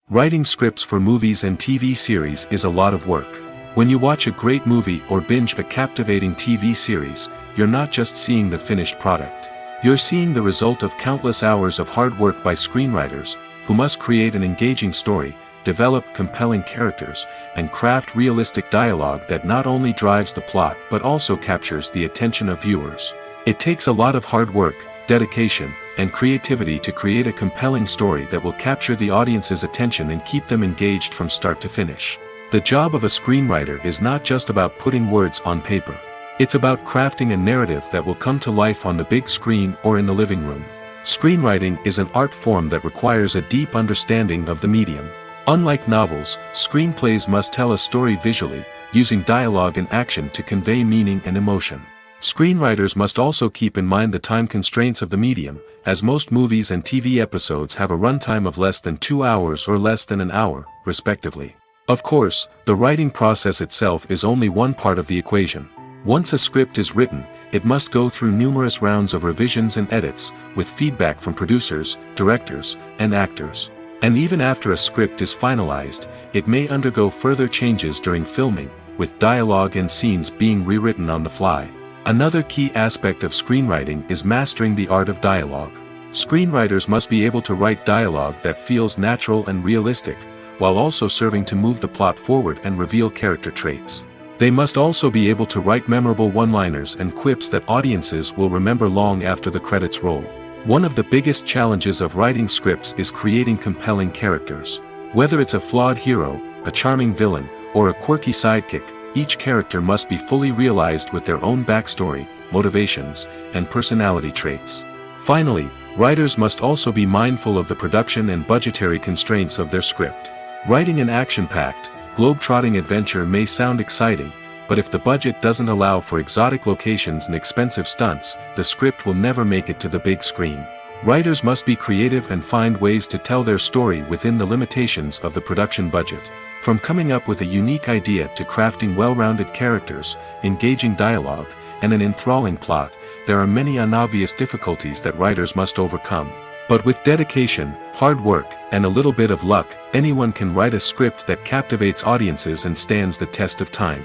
Writing scripts for movies and TV series is a lot of work. When you watch a great movie or binge a captivating TV series, you're not just seeing the finished product. You're seeing the result of countless hours of hard work by screenwriters, who must create an engaging story, develop compelling characters, and craft realistic dialogue that not only drives the plot but also captures the attention of viewers. It takes a lot of hard work, dedication, and creativity to create a compelling story that will capture the audience's attention and keep them engaged from start to finish. The job of a screenwriter is not just about putting words on paper. It's about crafting a narrative that will come to life on the big screen or in the living room. Screenwriting is an art form that requires a deep understanding of the medium. Unlike novels, screenplays must tell a story visually, using dialogue and action to convey meaning and emotion. Screenwriters must also keep in mind the time constraints of the medium, as most movies and TV episodes have a runtime of less than 2 hours or less than an hour, respectively. Of course, the writing process itself is only one part of the equation. Once a script is written, it must go through numerous rounds of revisions and edits, with feedback from producers, directors, and actors. And even after a script is finalized, it may undergo further changes during filming, with dialogue and scenes being rewritten on the fly. Another key aspect of screenwriting is mastering the art of dialogue. Screenwriters must be able to write dialogue that feels natural and realistic, while also serving to move the plot forward and reveal character traits. They must also be able to write memorable one-liners and quips that audiences will remember long after the credits roll. One of the biggest challenges of writing scripts is creating compelling characters. Whether it's a flawed hero, a charming villain, or a quirky sidekick, each character must be fully realized with their own backstory, motivations, and personality traits. Finally, writers must also be mindful of the production and budgetary constraints of their script. Writing an action-packed, globe-trotting adventure may sound exciting, but if the budget doesn't allow for exotic locations and expensive stunts, the script will never make it to the big screen. Writers must be creative and find ways to tell their story within the limitations of the production budget. From coming up with a unique idea to crafting well-rounded characters, engaging dialogue, and an enthralling plot, there are many unobvious difficulties that writers must overcome. But with dedication, hard work, and a little bit of luck, anyone can write a script that captivates audiences and stands the test of time.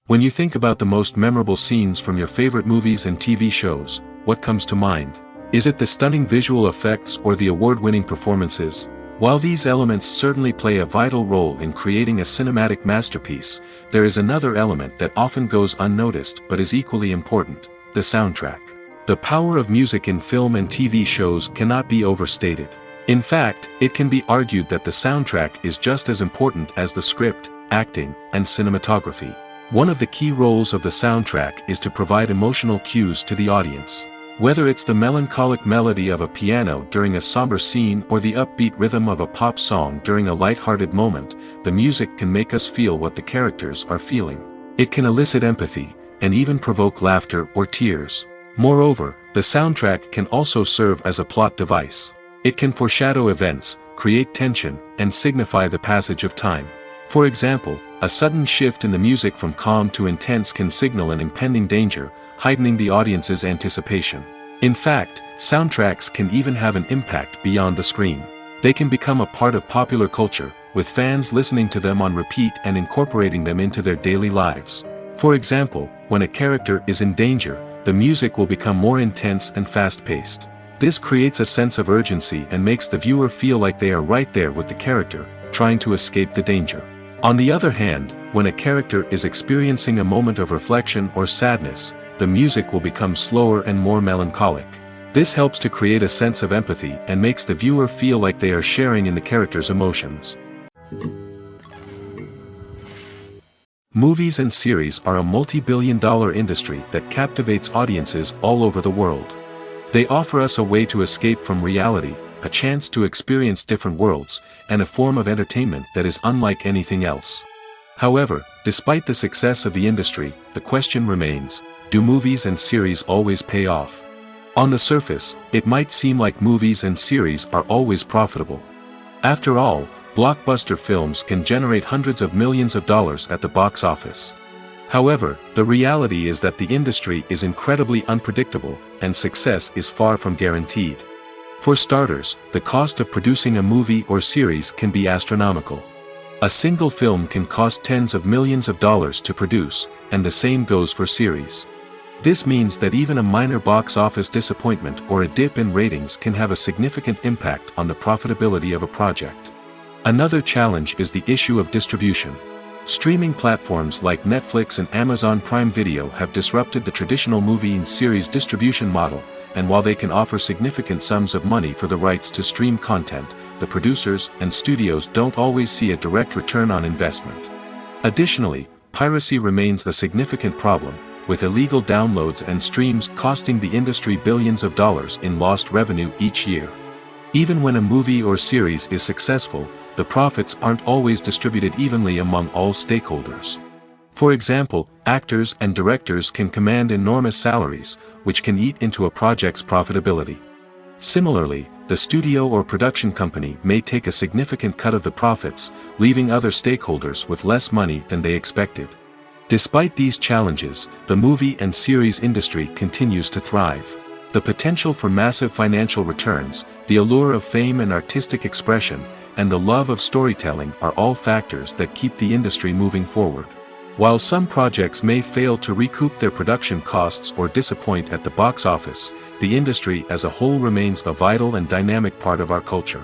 When you think about the most memorable scenes from your favorite movies and TV shows, what comes to mind? Is it the stunning visual effects or the award-winning performances? While these elements certainly play a vital role in creating a cinematic masterpiece, there is another element that often goes unnoticed but is equally important: the soundtrack. The power of music in film and TV shows cannot be overstated. In fact, it can be argued that the soundtrack is just as important as the script, acting, and cinematography. One of the key roles of the soundtrack is to provide emotional cues to the audience. Whether it's the melancholic melody of a piano during a somber scene or the upbeat rhythm of a pop song during a light-hearted moment, the music can make us feel what the characters are feeling. It can elicit empathy, and even provoke laughter or tears. Moreover, the soundtrack can also serve as a plot device. It can foreshadow events, create tension, and signify the passage of time. For example, a sudden shift in the music from calm to intense can signal an impending danger, heightening the audience's anticipation. In fact, soundtracks can even have an impact beyond the screen. They can become a part of popular culture, with fans listening to them on repeat and incorporating them into their daily lives. For example, when a character is in danger, the music will become more intense and fast-paced. This creates a sense of urgency and makes the viewer feel like they are right there with the character, trying to escape the danger. On the other hand, when a character is experiencing a moment of reflection or sadness, the music will become slower and more melancholic. This helps to create a sense of empathy and makes the viewer feel like they are sharing in the character's emotions. Movies and series are a multi-billion-dollar industry that captivates audiences all over the world. They offer us a way to escape from reality, a chance to experience different worlds, and a form of entertainment that is unlike anything else. However, despite the success of the industry, the question remains: do movies and series always pay off? On the surface, it might seem like movies and series are always profitable. After all, blockbuster films can generate hundreds of millions of dollars at the box office. However, the reality is that the industry is incredibly unpredictable, and success is far from guaranteed. For starters, the cost of producing a movie or series can be astronomical. A single film can cost tens of millions of dollars to produce, and the same goes for series. This means that even a minor box office disappointment or a dip in ratings can have a significant impact on the profitability of a project. Another challenge is the issue of distribution. Streaming platforms like Netflix and Amazon Prime Video have disrupted the traditional movie and series distribution model, and while they can offer significant sums of money for the rights to stream content, the producers and studios don't always see a direct return on investment. Additionally, piracy remains a significant problem, with illegal downloads and streams costing the industry billions of dollars in lost revenue each year. Even when a movie or series is successful, the profits aren't always distributed evenly among all stakeholders. For example, actors and directors can command enormous salaries, which can eat into a project's profitability. Similarly, the studio or production company may take a significant cut of the profits, leaving other stakeholders with less money than they expected. Despite these challenges, the movie and series industry continues to thrive. The potential for massive financial returns, the allure of fame and artistic expression, and the love of storytelling are all factors that keep the industry moving forward. While some projects may fail to recoup their production costs or disappoint at the box office, the industry as a whole remains a vital and dynamic part of our culture.